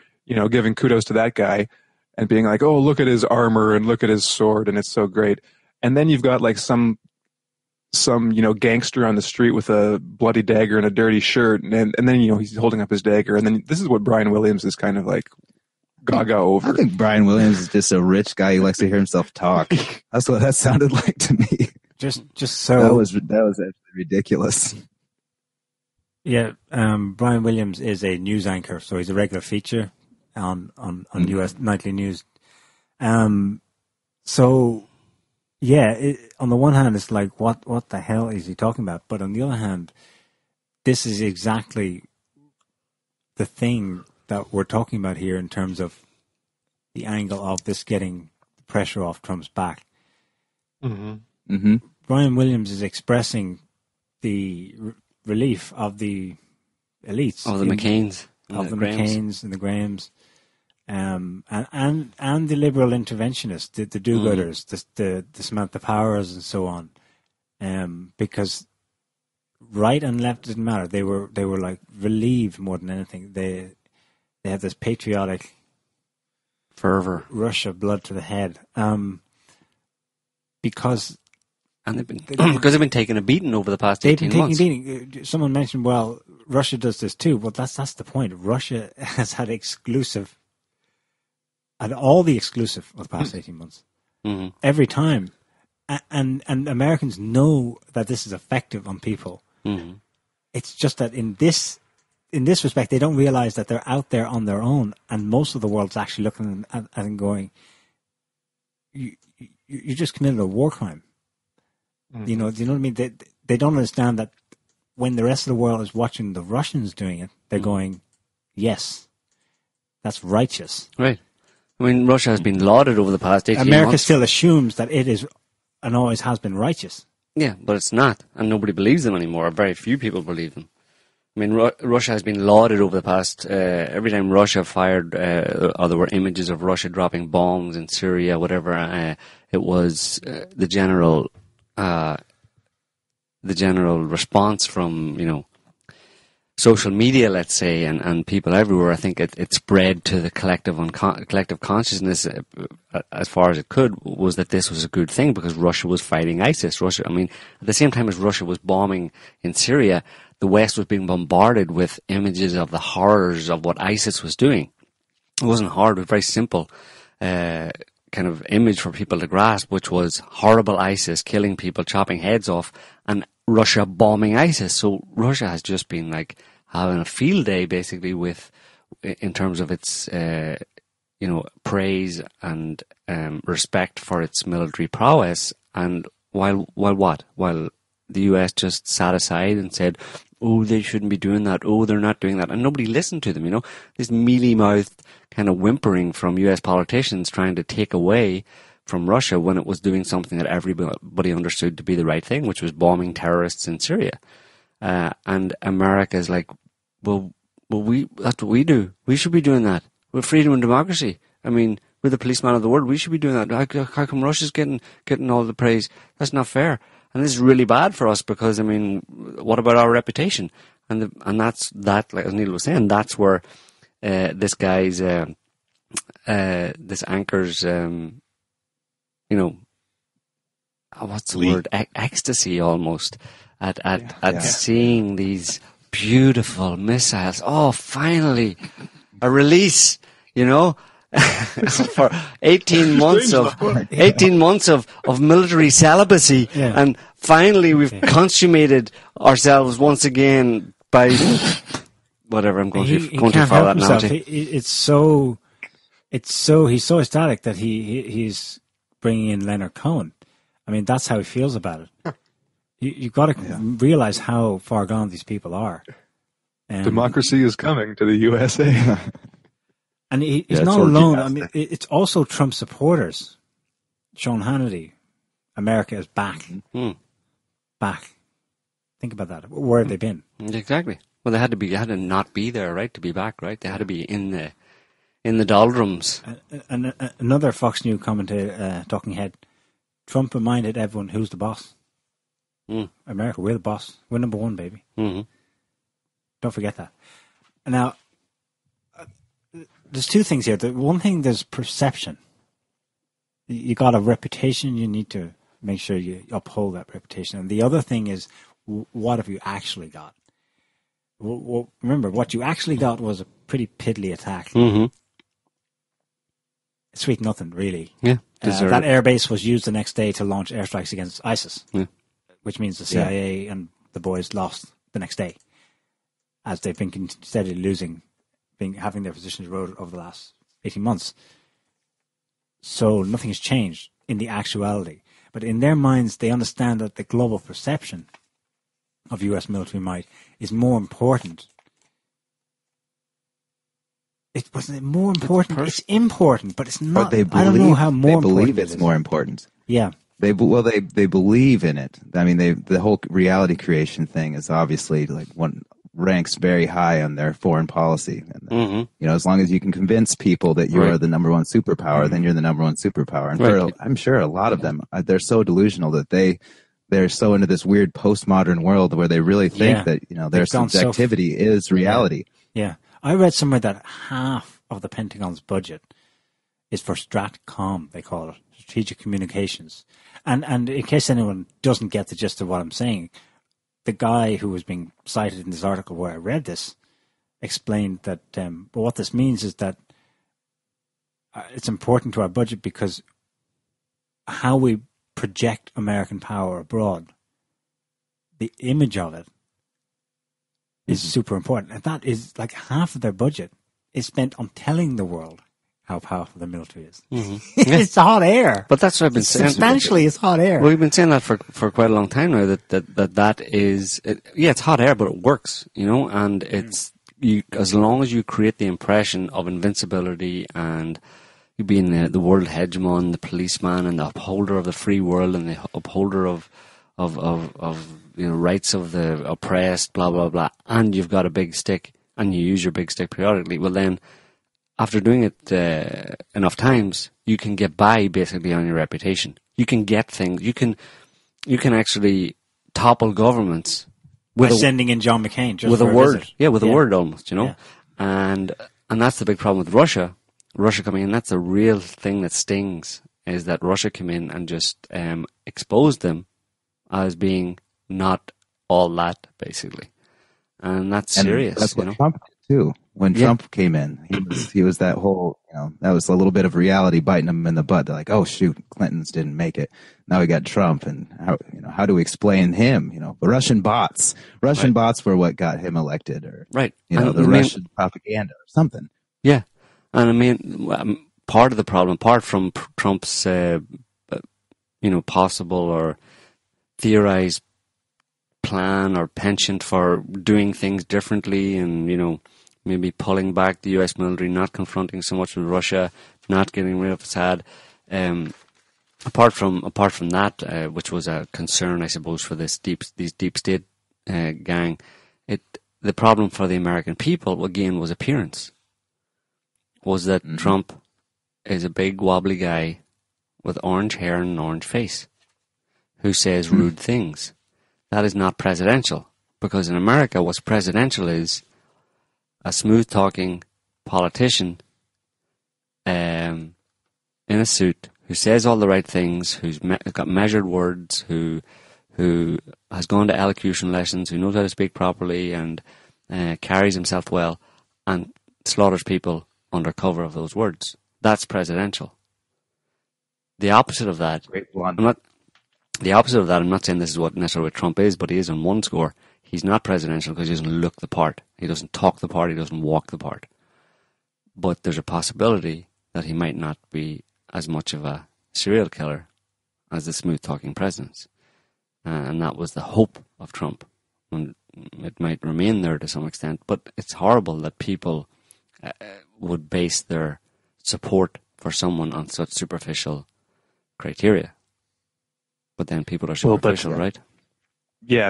C: giving kudos to that guy and being like, oh, look at his armor and look at his sword and it's so great. And then you've got like some gangster on the street with a bloody dagger and a dirty shirt and then, he's holding up his dagger. And then this is what Brian Williams is kind of like gaga over.
F: I think Brian Williams is just a rich guy who likes to hear himself talk. That's what that sounded like to me.
G: Just so
F: that was actually ridiculous.
G: Yeah, Brian Williams is a news anchor, so he's a regular feature on U.S. nightly news. So yeah, on the one hand, it's like what the hell is he talking about? But on the other hand, this is exactly the thing that we're talking about here in terms of the angle of this getting the pressure off Trump's back.
C: Mm-hmm.
F: Mm-hmm.
G: Brian Williams is expressing the relief of the elites,
E: of the McCains,
G: McCains and the Grahams, and the liberal interventionists, the do-gooders, the Samantha Powers, and so on, because right and left didn't matter. They were like relieved more than anything. They have this patriotic
E: fervor,
G: rush of blood to the head, because.
E: And they've been taking a beating over the past 18 months.
G: Someone mentioned, well, Russia does this too. Well, that's the point. Russia has had all the exclusive of the past 18 months.
E: Mm-hmm.
G: Every time. And Americans know that this is effective on people.
E: Mm-hmm.
G: It's just that in this respect, they don't realize that they're out there on their own, and most of the world's actually looking at and going, you just committed a war crime.
C: Mm-hmm.
G: Do you know what I mean? They don't understand that when the rest of the world is watching the Russians doing it, they're going, yes, that's righteous.
E: Right. I mean, Russia has been lauded over the past 18 months.
G: America still assumes that it is and always has been righteous.
E: Yeah, but it's not. And nobody believes them anymore. Very few people believe them. I mean, Russia has been lauded over the past, every time Russia fired, or there were images of Russia dropping bombs in Syria, whatever, it was the general response from, social media, let's say, and people everywhere. I think it spread to the collective consciousness as far as it could, was that this was a good thing because Russia was fighting ISIS. At the same time as Russia was bombing in Syria, the West was being bombarded with images of the horrors of what ISIS was doing. It wasn't hard; it was very simple. Kind of image for people to grasp, which was horrible ISIS killing people, chopping heads off, and Russia bombing ISIS. So Russia has just been like having a field day, basically, in terms of its praise and respect for its military prowess. And while the US just sat aside and said, oh, they shouldn't be doing that. Oh, they're not doing that. And nobody listened to them, This mealy-mouthed kind of whimpering from US politicians trying to take away from Russia when it was doing something that everybody understood to be the right thing, which was bombing terrorists in Syria. And America is like, well, that's what we do. We should be doing that. We're freedom and democracy. I mean, we're the policeman of the world. We should be doing that. How come Russia's getting all the praise? That's not fair. And this is really bad for us because, I mean, what about our reputation? And that's that, like as Neil was saying, that's where this guy's, this anchor's, what's the word? Ecstasy almost at seeing these beautiful missiles. Oh, finally, a release, for 18 months of military celibacy, and finally we've consummated ourselves once again by whatever. I'm going to follow that analogy.
G: He's so ecstatic that he's bringing in Leonard Cohen. I mean, that's how he feels about it. You've got to realize how far gone these people are.
C: Democracy is coming to the USA.
G: And he's not alone. I mean, it's also Trump supporters. Sean Hannity, America is back.
E: Mm.
G: Back. Think about that. Where have they been?
E: Exactly. Well, they had to not be there, right, to be back, right? They had to be in the doldrums.
G: Another Fox News commentator, talking head, Trump reminded everyone who's the boss. America, we're the boss. We're number one, baby.
E: Mm-hmm.
G: Don't forget that. Now, there's two things here. The one thing, there's perception. You got a reputation, you need to make sure you uphold that reputation. And the other thing is, what have you actually got? Well, remember, what you actually got was a pretty piddly attack.
E: Mm-hmm.
G: Sweet nothing, really.
E: Yeah.
G: That airbase was used the next day to launch airstrikes against ISIS, which means the CIA and the boys lost the next day, as they've been steadily losing, having their positions eroded over the last 18 months. So nothing has changed in the actuality. But in their minds, they understand that the global perception of U.S. military might is more important. It wasn't more important. It's important, but it's not.
F: But
G: I don't know how more important.
F: They believe it's more important.
G: Yeah.
F: They believe in it. I mean, the whole reality creation thing is obviously like one ranks very high on their foreign policy. And, as long as you can convince people that you are the number one superpower, then you're the number one superpower. And I'm sure a lot of them, they're so delusional that they're so into this weird postmodern world where they really think that their subjectivity is reality.
G: Yeah. I read somewhere that half of the Pentagon's budget is for STRATCOM, they call it, strategic communications. And in case anyone doesn't get the gist of what I'm saying, the guy who was being cited in this article where I read this explained that what this means is that it's important to our budget because how we project American power abroad, the image of it, is super important. And that is like half of their budget is spent on telling the world how powerful the military is. It's hot air.
E: But that's what I've been saying.
G: Substantially, it's hot air.
E: Well, we've been saying that for quite a long time now, that is, it's hot air, but it works, and it's, as long as you create the impression of invincibility and you being the world hegemon, the policeman, and the upholder of the free world, and the upholder of rights of the oppressed, blah blah blah, and you've got a big stick, and you use your big stick periodically. Well, then, after doing it enough times, you can get by basically on your reputation. You can get things. You can actually topple governments
G: by sending in John McCain just
E: with
G: for
E: a word.
G: Visit.
E: Yeah, with a word almost, and that's the big problem with Russia. Russia coming in, that's the real thing that stings, is that Russia came in and just exposed them as being not all that, basically. And that's serious.
F: That's what Trump did too. When Trump came in, he was that whole, that was a little bit of reality biting him in the butt. They're like, oh shoot, Clinton's didn't make it. Now we got Trump, and how do we explain him? The Russian bots were what got him elected, or the Russian propaganda or something.
E: Yeah. And I mean, part of the problem, apart from Trump's, possible or theorized plan or penchant for doing things differently, and maybe pulling back the U.S. military, not confronting so much with Russia, not getting rid of Assad. Apart from that, which was a concern, I suppose, for these deep state gang, the problem for the American people again was appearance. Was that Trump is a big wobbly guy with orange hair and an orange face who says rude things. That is not presidential, because in America what's presidential is a smooth-talking politician in a suit who says all the right things, who's got measured words, who has gone to elocution lessons, who knows how to speak properly and carries himself well and slaughters people under cover of those words. That's presidential. The opposite of that, I'm not saying this is what necessarily Trump is, but he is on one score. He's not presidential because he doesn't look the part. He doesn't talk the part. He doesn't walk the part. But there's a possibility that he might not be as much of a serial killer as the smooth-talking presidents. And that was the hope of Trump. And it might remain there to some extent, but it's horrible that people would base their support for someone on such superficial criteria. But then people are superficial, right?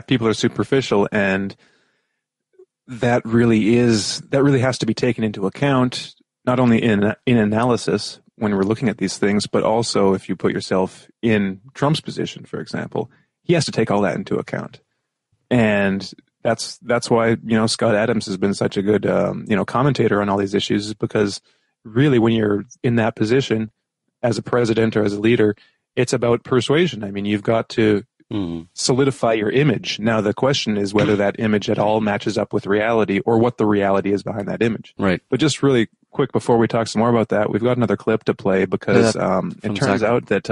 C: people are superficial, and that really has to be taken into account, not only in analysis when we're looking at these things, but also if you put yourself in Trump's position, for example, he has to take all that into account. And that's why, Scott Adams has been such a good, commentator on all these issues, because really when you're in that position as a president or as a leader, it's about persuasion. I mean, you've got to solidify your image. Now, the question is whether that image at all matches up with reality, or what the reality is behind that image.
E: Right.
C: But just really quick before we talk some more about that, we've got another clip to play, because it turns out that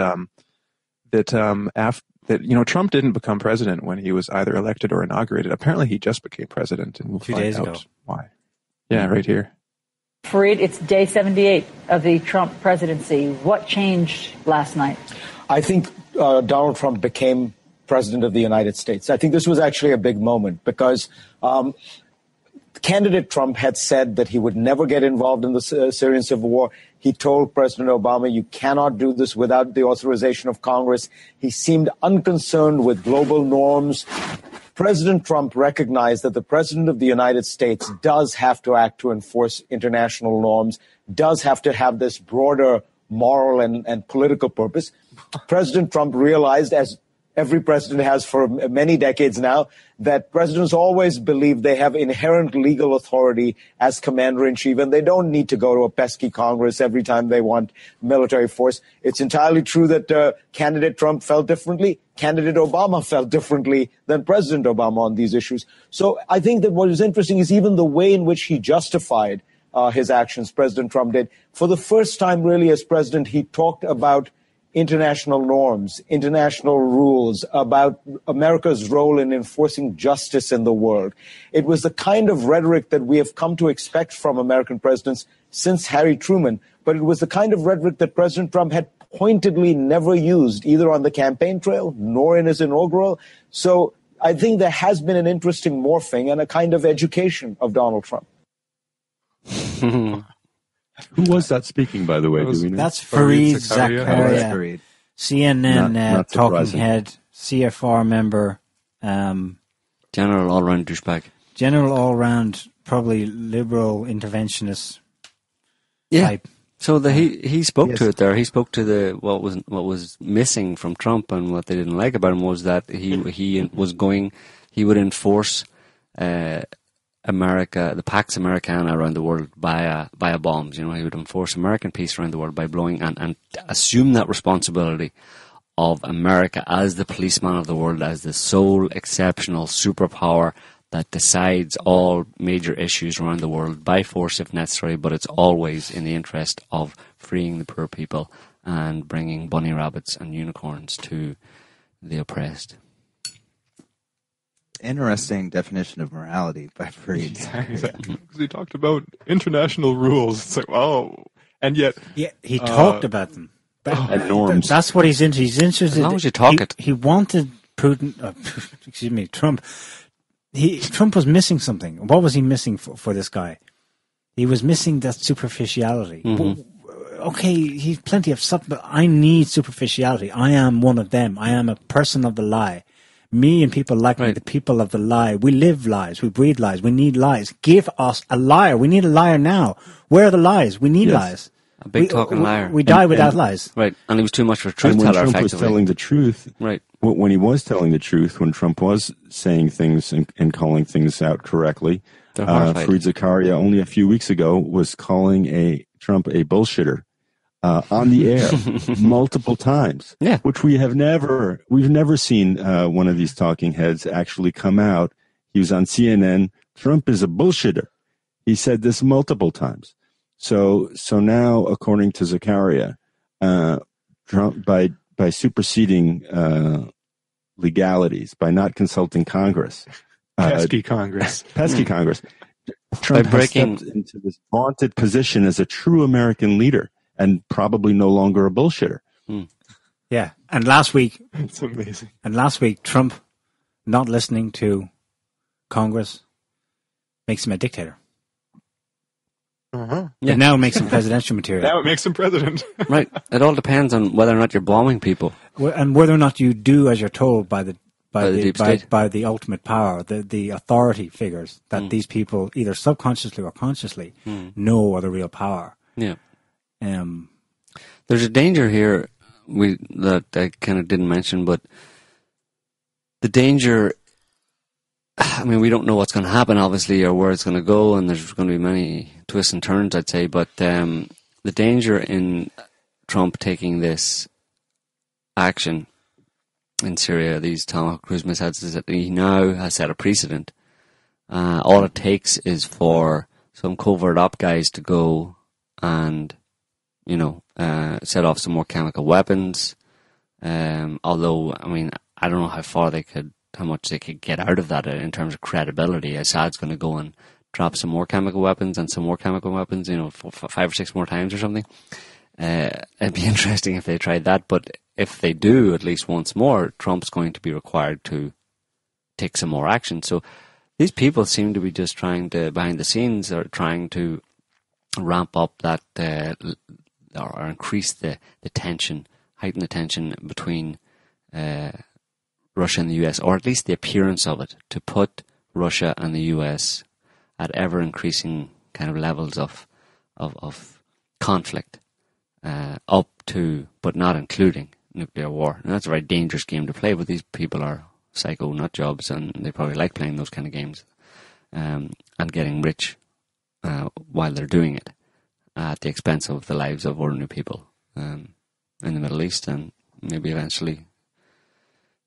C: Trump didn't become president when he was either elected or inaugurated. Apparently, he just became president, and we'll find out why. Yeah, right here.
J: Fareed, it's day 78 of the Trump presidency. What changed last night?
K: I think Donald Trump became president of the United States. I think this was actually a big moment, because candidate Trump had said that he would never get involved in the Syrian civil war. He told President Obama, you cannot do this without the authorization of Congress. He seemed unconcerned with global norms. President Trump recognized that the president of the United States does have to act to enforce international norms, does have to have this broader moral and political purpose. President Trump realized, as every president has for many decades now, that presidents always believe they have inherent legal authority as commander-in-chief, and they don't need to go to a pesky Congress every time they want military force. It's entirely true that candidate Trump felt differently. Candidate Obama felt differently than President Obama on these issues. So I think that what is interesting is even the way in which he justified his actions, President Trump did. For the first time, really, as president, he talked about international norms, international rules, about America's role in enforcing justice in the world. It was the kind of rhetoric that we have come to expect from American presidents since Harry Truman, but it was the kind of rhetoric that President Trump had pointedly never used, either on the campaign trail nor in his inaugural. So I think there has been an interesting morphing and a kind of education of Donald Trump.
D: Who was that speaking, by the way? Do we know?
G: That's Fareed Zakaria, CNN not talking head, CFR member.
E: General all-round douchebag.
G: General all-round, probably liberal interventionist type.
E: So he spoke to it there. He spoke to what was missing from Trump, and what they didn't like about him was that he would enforce America, the Pax Americana around the world via bombs. He would enforce American peace around the world by blowing and assume that responsibility of America as the policeman of the world, as the sole exceptional superpower that decides all major issues around the world by force if necessary, but it's always in the interest of freeing the poor people and bringing bunny rabbits and unicorns to the oppressed.
F: Interesting definition of morality by Fareed.
C: Exactly. Because he talked about international rules. It's like, and yet...
G: Yeah, he talked about them.
D: And norms.
G: That's what he's into. He's interested...
E: As long as you talk it.
G: He wanted Trump. Trump was missing something. What was he missing for this guy? He was missing that superficiality.
E: Mm-hmm.
G: Okay, he's plenty of stuff, but I need superficiality. I am one of them. I am a person of the lie. Me and people like me, the people of the lie. We live lies. We breathe lies. We need lies. Give us a liar. We need a liar now. Where are the lies? We need lies.
E: A big talking liar.
G: We die without lies.
E: Right. And he was too much of a truth teller,
D: effectively. When Trump was telling the truth,
E: right.
D: When he was telling the truth, when Trump was saying things and calling things out correctly, Fareed Zakaria only a few weeks ago was calling Trump a bullshitter. On the air multiple times, which we've never seen one of these talking heads actually come out. He was on CNN. Trump is a bullshitter. He said this multiple times. So now, according to Zakaria, Trump by superseding legalities, by not consulting Congress,
C: pesky Congress,
D: Trump has stepped into this vaunted position as a true American leader. And probably no longer a bullshitter.
G: Yeah. And last week...
C: It's amazing.
G: And last week, Trump not listening to Congress makes him a dictator.
C: Uh-huh.
G: It now makes him presidential material.
C: Now it makes him president.
E: Right. It all depends on whether or not you're bombing people.
G: And whether or not you do as you're told by by
E: the deep state?
G: By the ultimate power, the authority figures that these people, either subconsciously or consciously, know are the real power.
E: Yeah. There's a danger here that I kind of didn't mention, but the danger, I mean, we don't know what's going to happen, obviously, or where it's going to go, and there's going to be many twists and turns, I'd say, but the danger in Trump taking this action in Syria, these Tomahawk cruise missiles, is that he now has set a precedent. All it takes is for some covert op guys to go and, set off some more chemical weapons. Although, I mean, I don't know how much they could get out of that in terms of credibility. Assad's going to go and drop some more chemical weapons and some more chemical weapons, 5 or 6 more times or something. It'd be interesting if they tried that, but if they do at least once more, Trump's going to be required to take some more action. So these people seem to be just trying to, behind the scenes, are trying to ramp up that, or increase the tension, heighten the tension between Russia and the US, or at least the appearance of it, to put Russia and the US at ever increasing kind of levels of conflict, up to, but not including, nuclear war. And that's a very dangerous game to play, but these people are psycho nut jobs, and they probably like playing those kind of games, and getting rich while they're doing it at the expense of the lives of ordinary people in the Middle East, and maybe eventually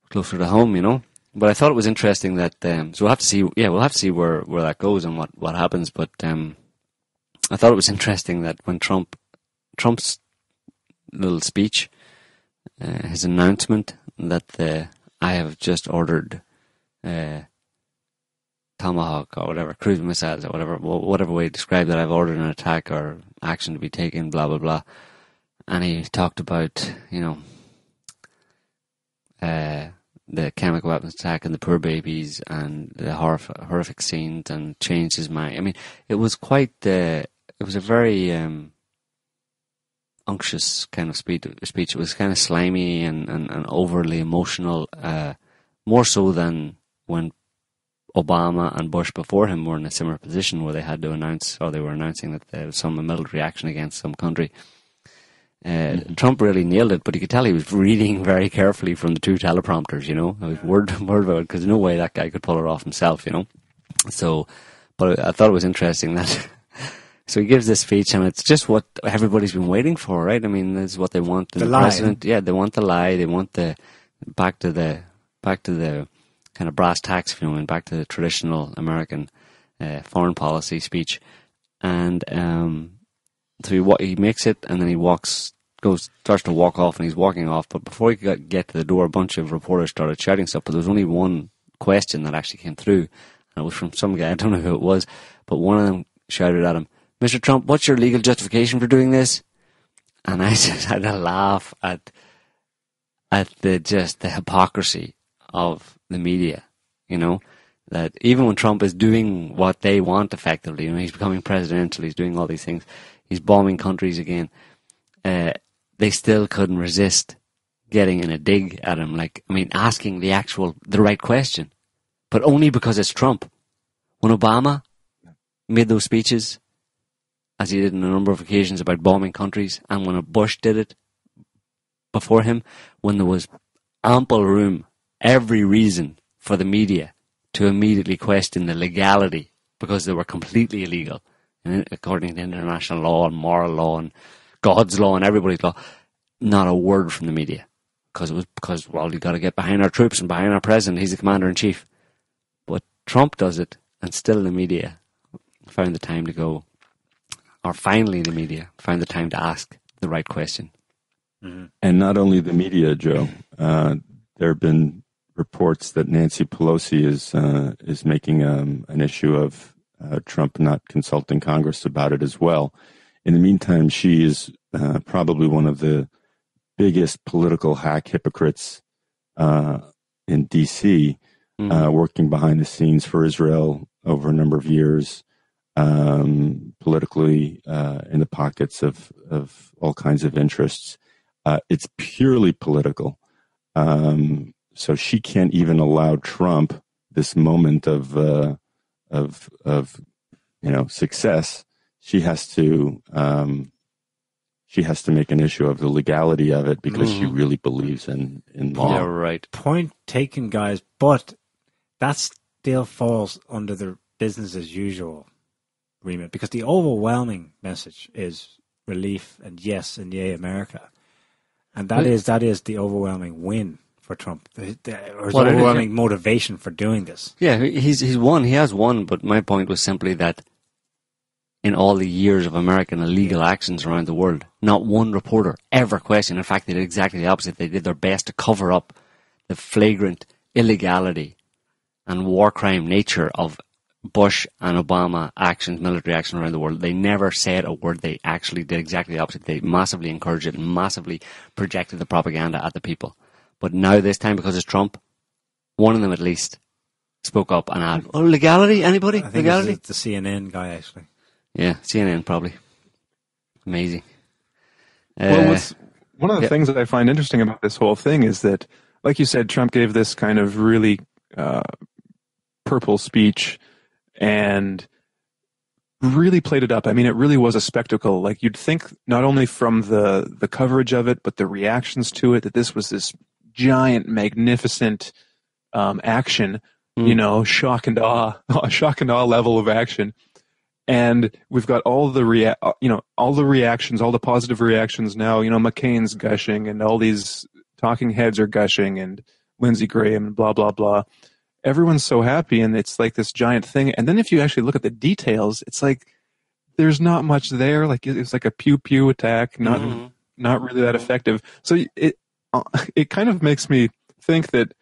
E: closer to home, But I thought it was interesting that so we'll have to see. Yeah, we'll have to see where that goes and what happens. But I thought it was interesting that when Trump's little speech, his announcement that I have just ordered Tomahawk or whatever, cruise missiles or whatever way to describe that, I've ordered an attack or action to be taken, blah blah blah, and he talked about the chemical weapons attack and the poor babies and the horrific scenes, and changed his mind. I mean, it was quite it was a very unctuous kind of speech. It was kind of slimy and overly emotional, more so than when Obama and Bush before him were in a similar position where they had to announce, or they were announcing that there was some military action against some country. Trump really nailed it, but you could tell he was reading very carefully from the 2 teleprompters, I was word for word, because no way that guy could pull it off himself, So, but I thought it was interesting that, so he gives this speech, and it's just what everybody's been waiting for, right? I mean, this is what they want. The president, yeah, they want the lie, they want the, back to the kind of brass tacks, if you know, and back to the traditional American foreign policy speech. And so he makes it, and then he starts to walk off, and he's walking off. But before he could get to the door, a bunch of reporters started shouting stuff. But there was only one question that actually came through, and it was from some guy, I don't know who it was, but one of them shouted at him, "Mr. Trump, what's your legal justification for doing this?" And I just had a laugh at the hypocrisy of the media, that even when Trump is doing what they want effectively, he's becoming presidential, he's doing all these things, he's bombing countries again, they still couldn't resist getting in a dig at him, asking the right question, but only because it's Trump. When Obama made those speeches, as he did on a number of occasions about bombing countries, and when Bush did it before him, when there was ample room, every reason for the media to immediately question the legality, because they were completely illegal, and according to international law and moral law and God's law and everybody's law, not a word from the media, because you got to get behind our troops and behind our president. He's the commander-in-chief. But Trump does it, and still the media found the time to go, or finally the media found the time to ask the right question.
D: Mm-hmm. And not only the media, Joe. There have been reports that Nancy Pelosi is making an issue of Trump not consulting Congress about it as well. In the meantime, she is probably one of the biggest political hack hypocrites in D.C., working behind the scenes for Israel over a number of years, politically in the pockets of all kinds of interests. It's purely political. she can't even allow Trump this moment of success. She has to make an issue of the legality of it because she really believes in law.
E: Yeah, right.
G: Point taken, guys. But that still falls under the business as usual remit, because the overwhelming message is relief and yes and yay America, and that is the overwhelming win for Trump, or overwhelming motivation for doing this.
E: Yeah, he's won. He has won. But my point was simply that in all the years of American illegal actions around the world, not one reporter ever questioned. In fact, they did exactly the opposite. They did their best to cover up the flagrant illegality and war crime nature of Bush and Obama actions, military action around the world. They never said a word. They actually did exactly the opposite. They massively encouraged it and massively projected the propaganda at the people. But now this time, because it's Trump, one of them at least spoke up and had, legality? Anybody?
G: I think
E: legality?
G: It's the CNN guy, actually.
E: Yeah, CNN probably. Amazing.
C: Well, one of the things that I find interesting about this whole thing is that, like you said, Trump gave this kind of really purple speech and really played it up. I mean, it really was a spectacle. Like, you'd think not only from the coverage of it, but the reactions to it, that this was this giant, magnificent action, shock and awe level of action. And we've got all the reactions, all the positive reactions now. McCain's gushing, and all these talking heads are gushing, and Lindsey Graham, and blah blah blah. Everyone's so happy, and it's like this giant thing. And then if you actually look at the details, it's like there's not much there. Like, it's like a pew pew attack, not really that effective. So it kind of makes me think that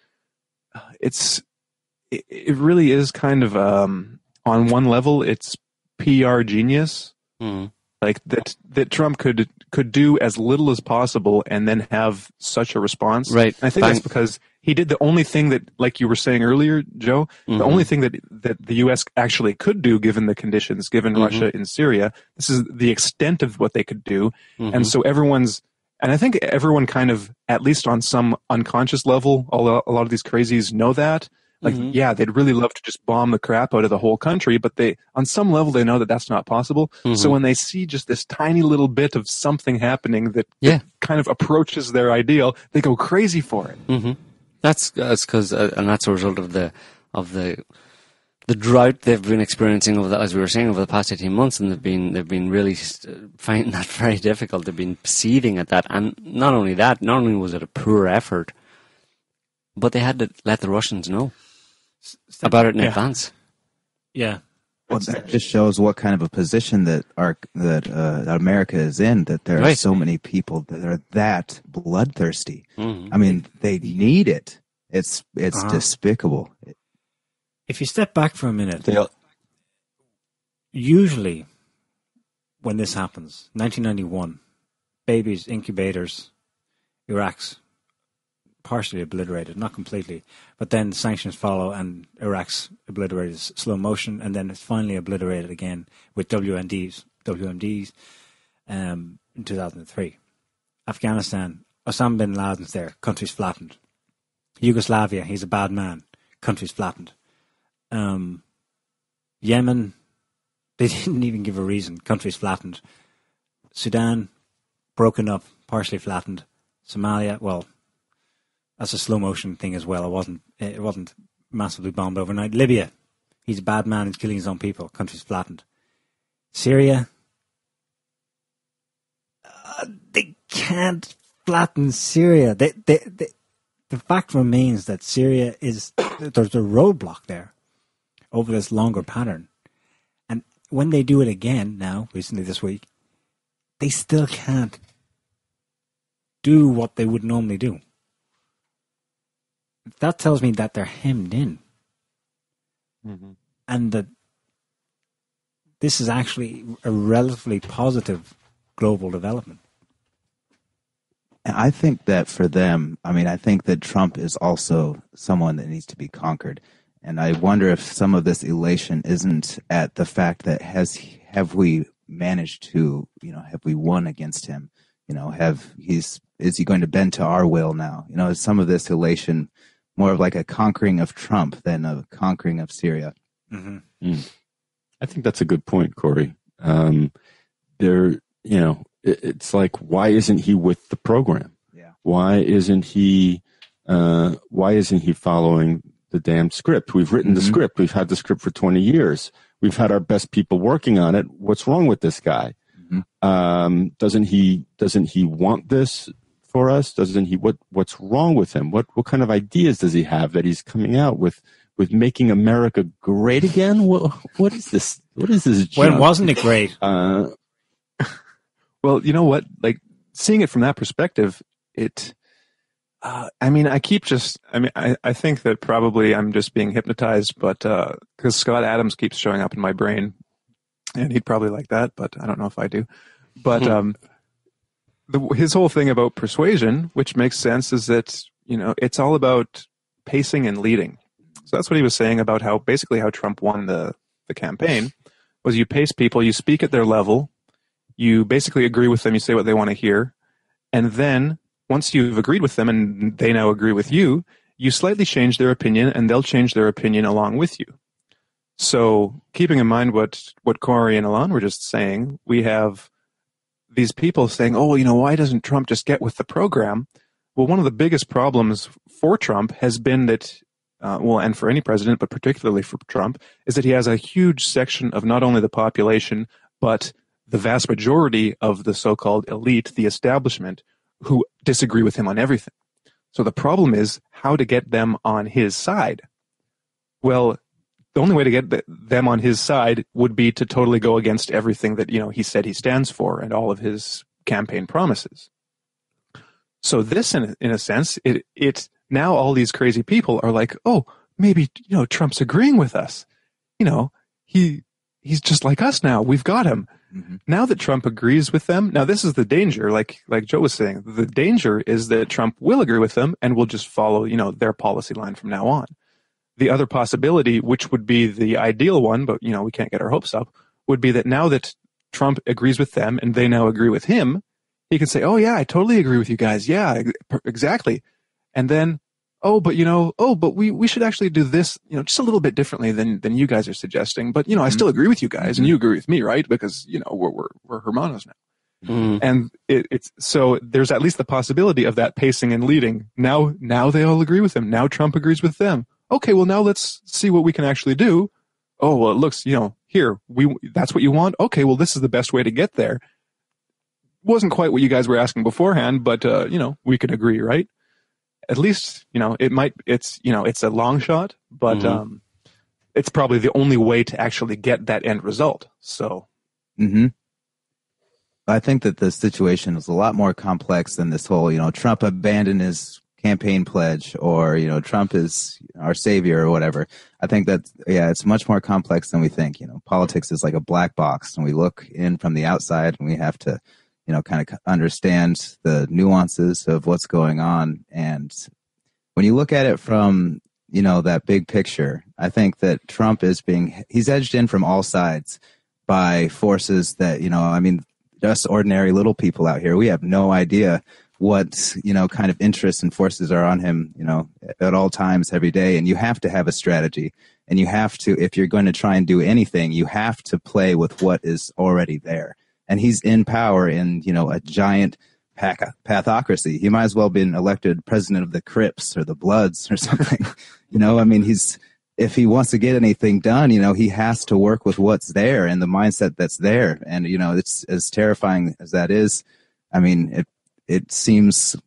C: it really is kind of on one level, it's PR genius, like that Trump could do as little as possible and then have such a response.
E: Right.
C: And I think that's because he did the only thing that, like you were saying earlier, Joe, the only thing that the U.S. actually could do, given the conditions, given Russia in Syria. This is the extent of what they could do, and so I think everyone kind of, at least on some unconscious level, a lot of these crazies know that. Like, yeah, they'd really love to just bomb the crap out of the whole country, but on some level, they know that that's not possible. So when they see just this tiny little bit of something happening that kind of approaches their ideal, they go crazy for it.
E: That's because, and that's a result of the drought they've been experiencing as we were saying, over the past 18 months, and they've been really finding that very difficult. They've been seething at that, and not only was it a poor effort, but they had to let the Russians know about it in advance.
G: Yeah.
F: Well, that just shows what kind of a position that America is in, that there are so many people that are that bloodthirsty. I mean, they need it. It's despicable.
G: If you step back for a minute, usually when this happens, 1991, babies, incubators, Iraq's partially obliterated, not completely, but then sanctions follow and Iraq's obliterated slow motion, and then it's finally obliterated again with WMDs in 2003. Afghanistan, Osama bin Laden's there, country's flattened. Yugoslavia, he's a bad man, country's flattened. Yemen, they didn't even give a reason, country's flattened. Sudan, broken up, partially flattened. Somalia, well, that's a slow motion thing as well. It wasn't massively bombed overnight. Libya, he's a bad man, he's killing his own people, country's flattened. Syria, they can't flatten Syria. The fact remains that Syria there's a roadblock there over this longer pattern. And when they do it again now, recently this week, they still can't do what they would normally do. That tells me that they're hemmed in. And that this is actually a relatively positive global development.
F: And I think that for them, I think that Trump is also someone that needs to be conquered. And I wonder if some of this elation isn't at the fact that have we managed to, have we won against him? Is he going to bend to our will now? Is some of this elation more of like a conquering of Trump than a conquering of Syria.
G: Mm-hmm.
D: I think that's a good point, Corey. It's like, why isn't he with the program?
F: Yeah.
D: Why isn't he following the damn script? We've written the script. We've had the script for 20 years. We've had our best people working on it. What's wrong with this guy? Doesn't he want this for us? Doesn't he? What's wrong with him? What kind of ideas does he have that he's coming out with making America great again? What is this? What is this?
G: When wasn't it great?
C: Well, you know what? Like, seeing it from that perspective, I think that probably I'm just being hypnotized, but because Scott Adams keeps showing up in my brain, and he'd probably like that, but I don't know if I do. But his whole thing about persuasion, which makes sense, is that, it's all about pacing and leading. So that's what he was saying about how Trump won the campaign, was you pace people, you speak at their level, you basically agree with them, you say what they want to hear, and then once you've agreed with them and they now agree with you, you slightly change their opinion and they'll change their opinion along with you. So keeping in mind what Corey and Alon were just saying, we have these people saying, why doesn't Trump just get with the program? Well, one of the biggest problems for Trump has been that, and for any president, but particularly for Trump, is that he has a huge section of not only the population, but the vast majority of the so-called elite, the establishment, who disagree with him on everything. So the problem is how to get them on his side. Well, the only way to get them on his side would be to totally go against everything that, he said he stands for and all of his campaign promises. So this, in a sense, it now all these crazy people are like, oh, maybe, Trump's agreeing with us. He's just like us now. We've got him. Mm-hmm. Now that Trump agrees with them, now this is the danger, like Joe was saying, the danger is that Trump will agree with them and will just follow, their policy line from now on. The other possibility, which would be the ideal one, but, we can't get our hopes up, would be that now that Trump agrees with them and they now agree with him, he can say, oh yeah, I totally agree with you guys. Yeah, exactly. And then, but we should actually do this, just a little bit differently than you guys are suggesting. But, I still agree with you guys and you agree with me, right? Because, we're hermanos now. Mm-hmm. And it's so there's at least the possibility of that pacing and leading. Now they all agree with him. Now Trump agrees with them. Okay, well now let's see what we can actually do. Oh, well it looks, that's what you want. Okay, well this is the best way to get there. Wasn't quite what you guys were asking beforehand, but we can agree, right? At least, it's a long shot, but it's probably the only way to actually get that end result. So,
F: I think that the situation is a lot more complex than this whole, Trump abandoned his campaign pledge or, Trump is our savior or whatever. I think that, it's much more complex than we think. Politics is like a black box and we look in from the outside and we have to, kind of understand the nuances of what's going on. And when you look at it from, that big picture, I think that Trump he's edged in from all sides by forces that, us ordinary little people out here, we have no idea what, kind of interests and forces are on him, at all times every day. And you have to have a strategy and you have to, if you're going to try and do anything, you have to play with what is already there. And he's in power in, a giant pathocracy. He might as well have been elected president of the Crips or the Bloods or something. If he wants to get anything done, he has to work with what's there and the mindset that's there. And, it's as terrifying as that is. It seems,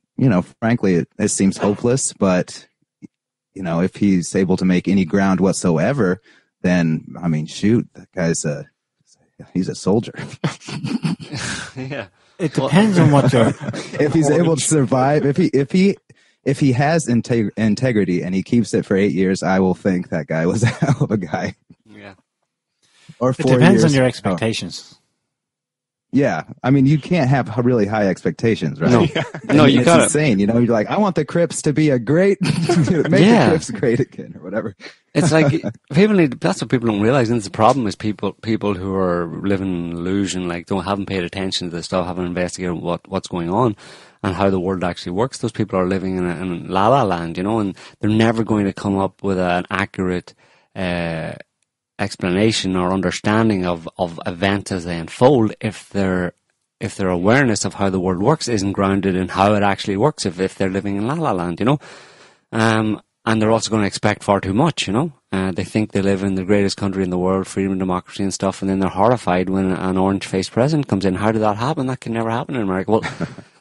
F: frankly, it seems hopeless, but, if he's able to make any ground whatsoever, then, shoot, that guy's he's a soldier.
E: Yeah.
G: It depends on what you're.
F: If he's able to survive, if he has integrity and he keeps it for 8 years, I will think that guy was a hell of a guy.
E: Yeah.
F: Or 4 years.
G: It depends on your expectations.
F: Yeah, you can't have really high expectations, right?
E: No, no, you got it.
F: It's insane. You're like, I want the Crips to be a great, the Crips great again, or whatever.
E: It's like that's what people don't realize. And the problem is people who are living in an illusion, like haven't paid attention to this stuff, haven't investigated what's going on, and how the world actually works. Those people are living in la-la land, and they're never going to come up with an accurate explanation or understanding of events as they unfold if their awareness of how the world works isn't grounded in how it actually works, if they're living in la-la land, and they're also going to expect far too much, they think they live in the greatest country in the world, freedom and democracy and stuff, and then they're horrified when an orange-faced president comes in. How did that happen? That can never happen in America. Well,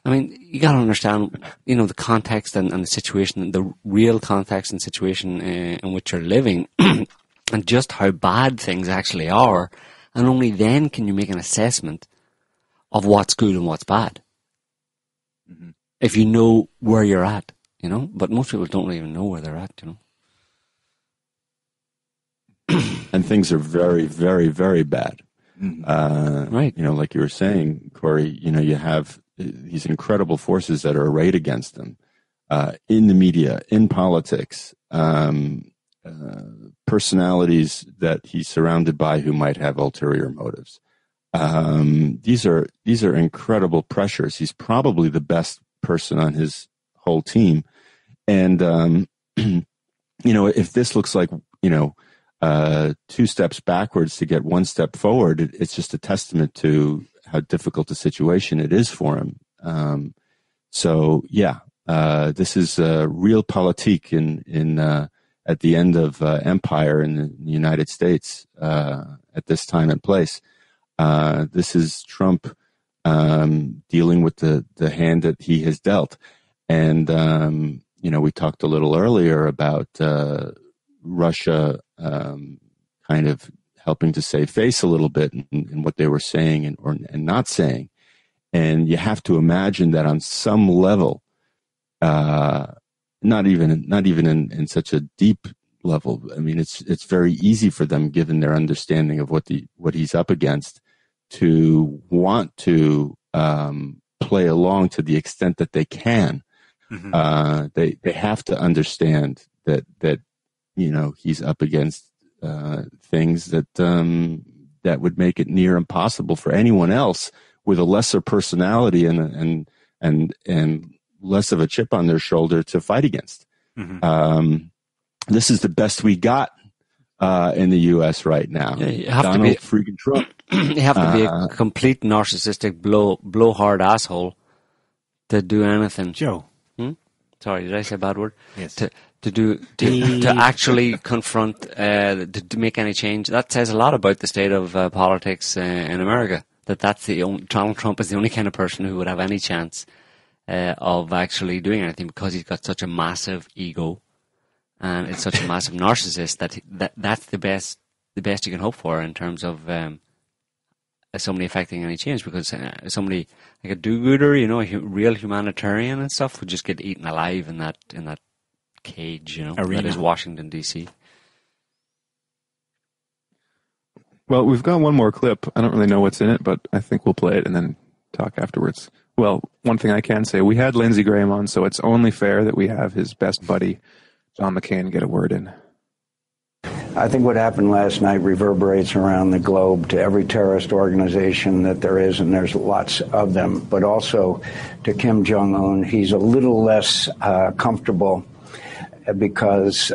E: I mean, you got to understand, the context and the situation, the real context and situation in which you're living, and just how bad things actually are, and only then can you make an assessment of what's good and what's bad. Mm-hmm. If you know where you're at, but most people don't even know where they're at,
D: And things are very, very, very bad.
E: Mm-hmm. Right.
D: Like you were saying, Corey, you have these incredible forces that are arrayed against them in the media, in politics, personalities that he's surrounded by who might have ulterior motives. These are incredible pressures. He's probably the best person on his whole team. And, if this looks like, 2 steps backwards to get 1 step forward, it's just a testament to how difficult a situation it is for him. This is realpolitik in at the end of empire in the United States at this time and place. This is Trump dealing with the hand that he has dealt. And, we talked a little earlier about Russia kind of helping to save face a little bit in what they were saying and not saying. And you have to imagine that on some level, not even in such a deep level. I mean, it's very easy for them, given their understanding of what he's up against, to want to play along to the extent that they can. Mm-hmm. They have to understand that he's up against things that would make it near impossible for anyone else with a lesser personality and less of a chip on their shoulder to fight against. Mm-hmm. This is the best we got in the U.S. right now.
E: Yeah, you have
D: Donald
E: to be
D: freaking Trump.
E: You have to be a complete narcissistic blowhard asshole to do anything.
G: Joe.
E: Sorry, did I say a bad word?
G: Yes.
E: To actually confront, to make any change. That says a lot about the state of politics in America. Donald Trump is the only kind of person who would have any chance of actually doing anything, because he's got such a massive ego and it's such a massive narcissist that's the best you can hope for in terms of somebody affecting any change, because somebody like a do-gooder, a real humanitarian and stuff, would just get eaten alive in that cage, that is Washington, D.C.
C: Well, we've got one more clip. I don't really know what's in it, but I think we'll play it and then talk afterwards. Well, one thing I can say, we had Lindsey Graham on, so it's only fair that we have his best buddy, John McCain, get a word in.
L: I think what happened last night reverberates around the globe to every terrorist organization that there is, and there's lots of them, but also to Kim Jong-un. He's a little less comfortable because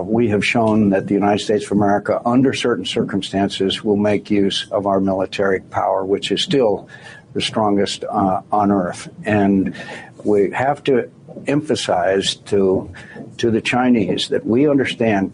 L: we have shown that the United States of America, under certain circumstances, will make use of our military power, which is still the strongest on earth. And we have to emphasize to the Chinese that we understand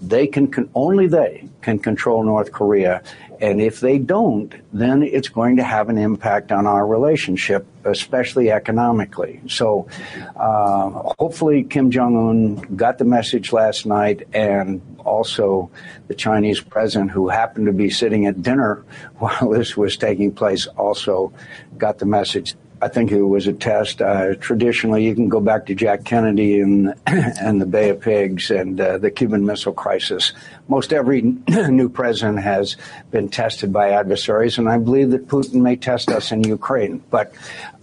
L: only they can control North Korea, and if they don't, then it's going to have an impact on our relationship, especially economically. So hopefully Kim Jong-un got the message last night, and also the Chinese president, who happened to be sitting at dinner while this was taking place, also got the message. I think it was a test. Traditionally, you can go back to Jack Kennedy and the Bay of Pigs and the Cuban Missile Crisis. Most every new president has been tested by adversaries, and I believe that Putin may test us in Ukraine. But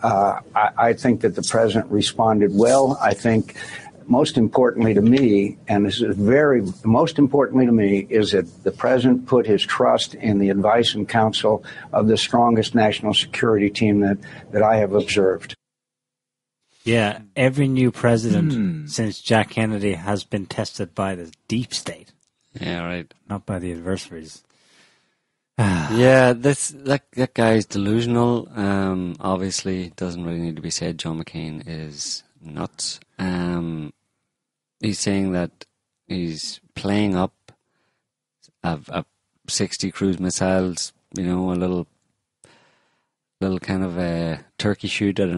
L: I think that the president responded well. I think most importantly to me, and this is most importantly to me, is that the president put his trust in the advice and counsel of the strongest national security team that I have observed.
G: Yeah, every new president since Jack Kennedy has been tested by the deep state.
E: Yeah, right.
G: Not by the adversaries.
E: Yeah, that guy's delusional. Obviously, doesn't really need to be said. John McCain is nuts. He's saying that he's playing up a 60 cruise missiles, a little kind of a turkey shoot at a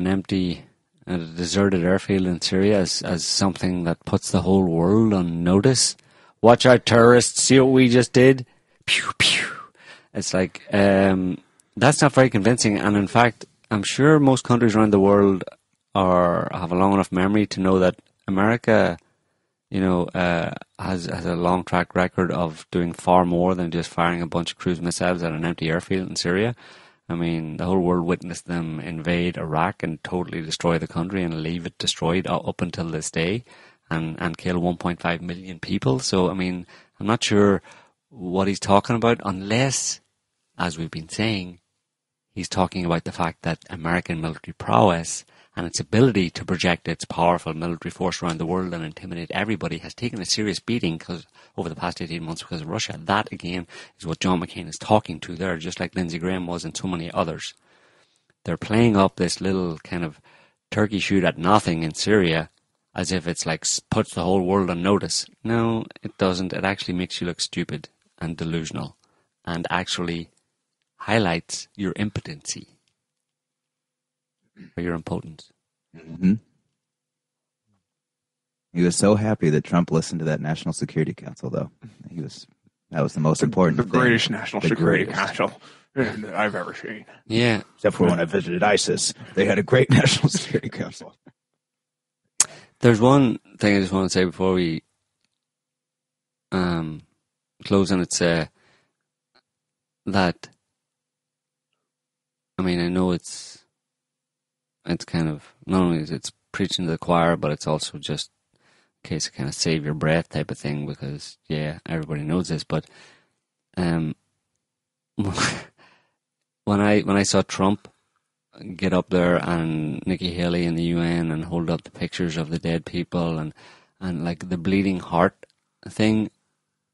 E: deserted airfield in Syria as something that puts the whole world on notice. Watch out, terrorists! See what we just did? Pew pew. It's like that's not very convincing. And in fact, I'm sure most countries around the world have a long enough memory to know that America, has a long track record of doing far more than just firing a bunch of cruise missiles at an empty airfield in Syria. I mean, the whole world witnessed them invade Iraq and totally destroy the country and leave it destroyed up until this day and kill 1.5 million people. So, I mean, I'm not sure what he's talking about unless, as we've been saying, he's talking about the fact that American military prowess and its ability to project its powerful military force around the world and intimidate everybody has taken a serious beating over the past 18 months because of Russia. That, again, is what John McCain is talking to there, just like Lindsey Graham was and so many others. They're playing up this little kind of turkey shoot at nothing in Syria as if it's like puts the whole world on notice. No, it doesn't. It actually makes you look stupid and delusional and actually highlights your impotency. Or your impotence.
F: Mm-hmm. He was so happy that Trump listened to that National Security Council, though. That was the most important thing.
C: The greatest National Security Council that I've ever seen.
E: Yeah.
F: Except for when I visited ISIS. They had a great National Security Council.
E: There's one thing I just want to say before we close, and it's that, I mean, I know it's kind of, not only is it preaching to the choir, but it's also just a case of kind of save your breath type of thing, because, yeah, everybody knows this, but when I saw Trump get up there and Nikki Haley in the UN and hold up the pictures of the dead people and like the bleeding heart thing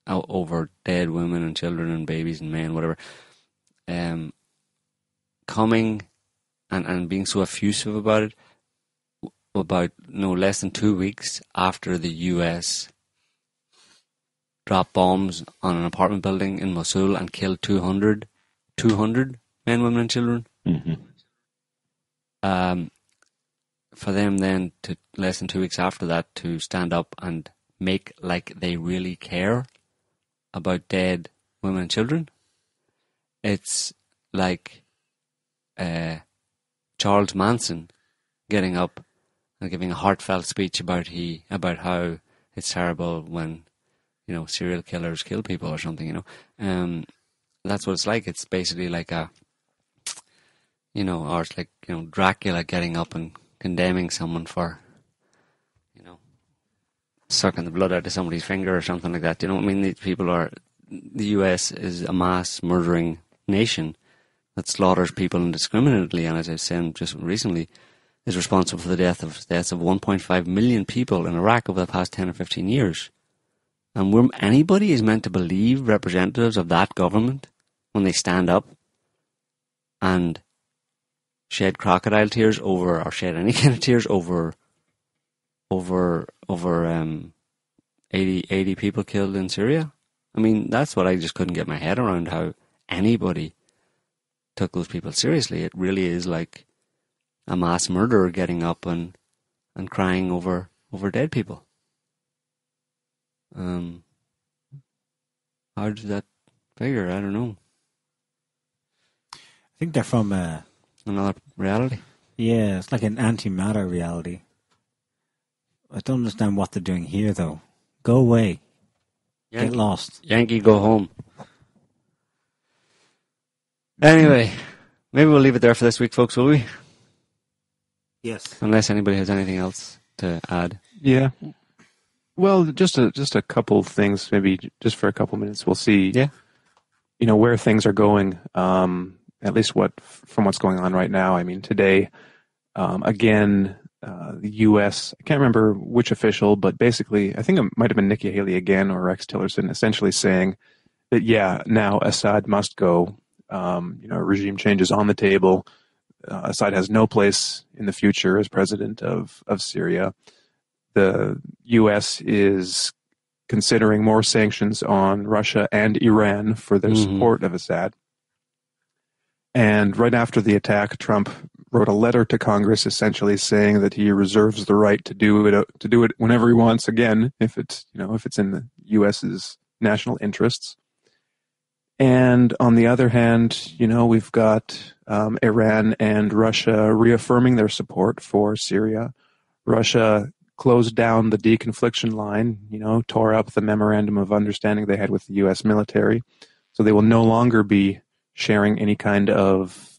E: over dead women and children and babies and men, whatever, coming and being so effusive about it, about no less than 2 weeks after the US dropped bombs on an apartment building in Mosul and killed 200 men, women and children.
D: Mm-hmm.
E: For them then to less than 2 weeks after that to stand up and make like they really care about dead women and children, it's like Charles Manson getting up and giving a heartfelt speech about how it's terrible when serial killers kill people or something. That's what it's like. It's basically like or it's like Dracula getting up and condemning someone for sucking the blood out of somebody's finger or something like that. I mean, the US is a mass murdering nation that slaughters people indiscriminately, and as I was saying just recently, is responsible for the deaths of 1.5 million people in Iraq over the past 10 or 15 years. And anybody is meant to believe representatives of that government when they stand up and shed crocodile tears or shed any kind of tears over 80 people killed in Syria? I mean, that's what I just couldn't get my head around, how anybody took those people seriously. It really is like a mass murderer getting up and crying over dead people. How does that figure? I don't know.
G: I think they're from
E: another reality.
G: Yeah, it's like an antimatter reality. I don't understand what they're doing here, though. Go away. Get lost.
E: Yankee, go home. Anyway, maybe we'll leave it there for this week, folks, will we?
G: Yes.
E: Unless anybody has anything else to add.
C: Yeah. Well, just a couple things, maybe just for a couple minutes. We'll see.
E: Yeah.
C: Where things are going. At least from what's going on right now. I mean, today, again, the U.S., I can't remember which official, but basically, I think it might have been Nikki Haley again or Rex Tillerson, essentially saying that, yeah, now Assad must go. Regime change is on the table. Assad has no place in the future as president of Syria. The U.S. is considering more sanctions on Russia and Iran for their support of Assad. And right after the attack, Trump wrote a letter to Congress essentially saying that he reserves the right to do it whenever he wants again, if it's in the U.S.'s national interests. And on the other hand, we've got Iran and Russia reaffirming their support for Syria. Russia closed down the deconfliction line, tore up the memorandum of understanding they had with the U.S. military. So they will no longer be sharing any kind of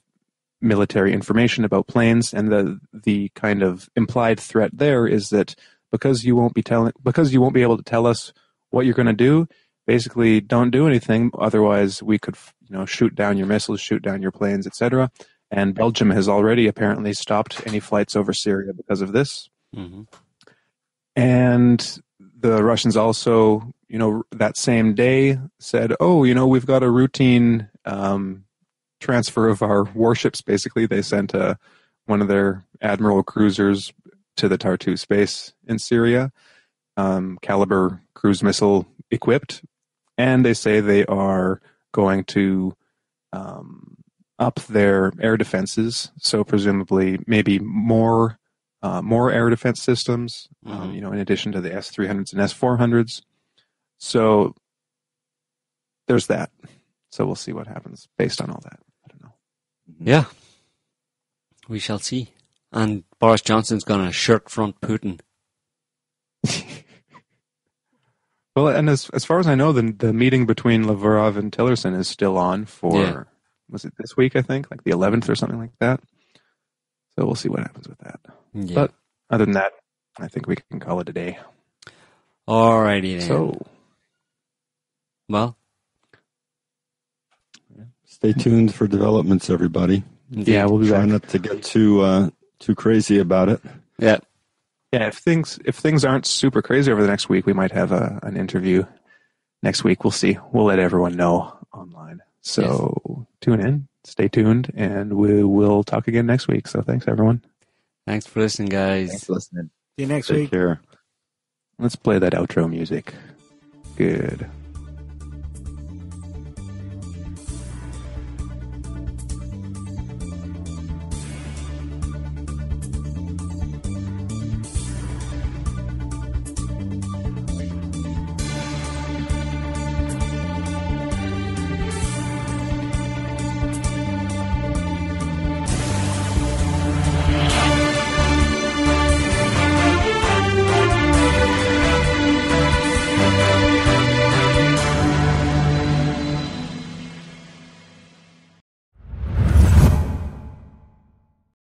C: military information about planes. And the kind of implied threat there is that because you won't be able to tell us what you're going to do, basically don't do anything. Otherwise, we could, shoot down your missiles, shoot down your planes, etc. And Belgium has already apparently stopped any flights over Syria because of this. Mm-hmm. And the Russians also, that same day said, we've got a routine transfer of our warships. Basically, they sent one of their admiral cruisers to the Tartu space in Syria, Caliber cruise missile equipped. And they say they are going to up their air defenses. So presumably maybe more air defense systems, in addition to the S-300s and S-400s. So there's that. So we'll see what happens based on all that. I don't know.
E: Yeah. We shall see. And Boris Johnson's going to shirt front Putin.
C: Well, and as far as I know, the meeting between Lavrov and Tillerson is still on for, was it this week, I think? Like the 11th or something like that. So we'll see what happens with that. Yeah. But other than that, I think we can call it a day.
E: Alrighty then.
C: So,
E: well,
D: stay tuned for developments, everybody.
C: Yeah, we'll be
D: try
C: back.
D: Not to get too crazy about it.
E: Yeah.
C: Yeah, if things aren't super crazy over the next week, we might have an interview next week. We'll see. We'll let everyone know online. So Tune in, stay tuned, and we will talk again next week. So thanks, everyone.
E: Thanks for listening, guys.
F: Thanks for listening.
G: See you next
D: Take
G: week.
D: care.
C: Let's play that outro music. Good.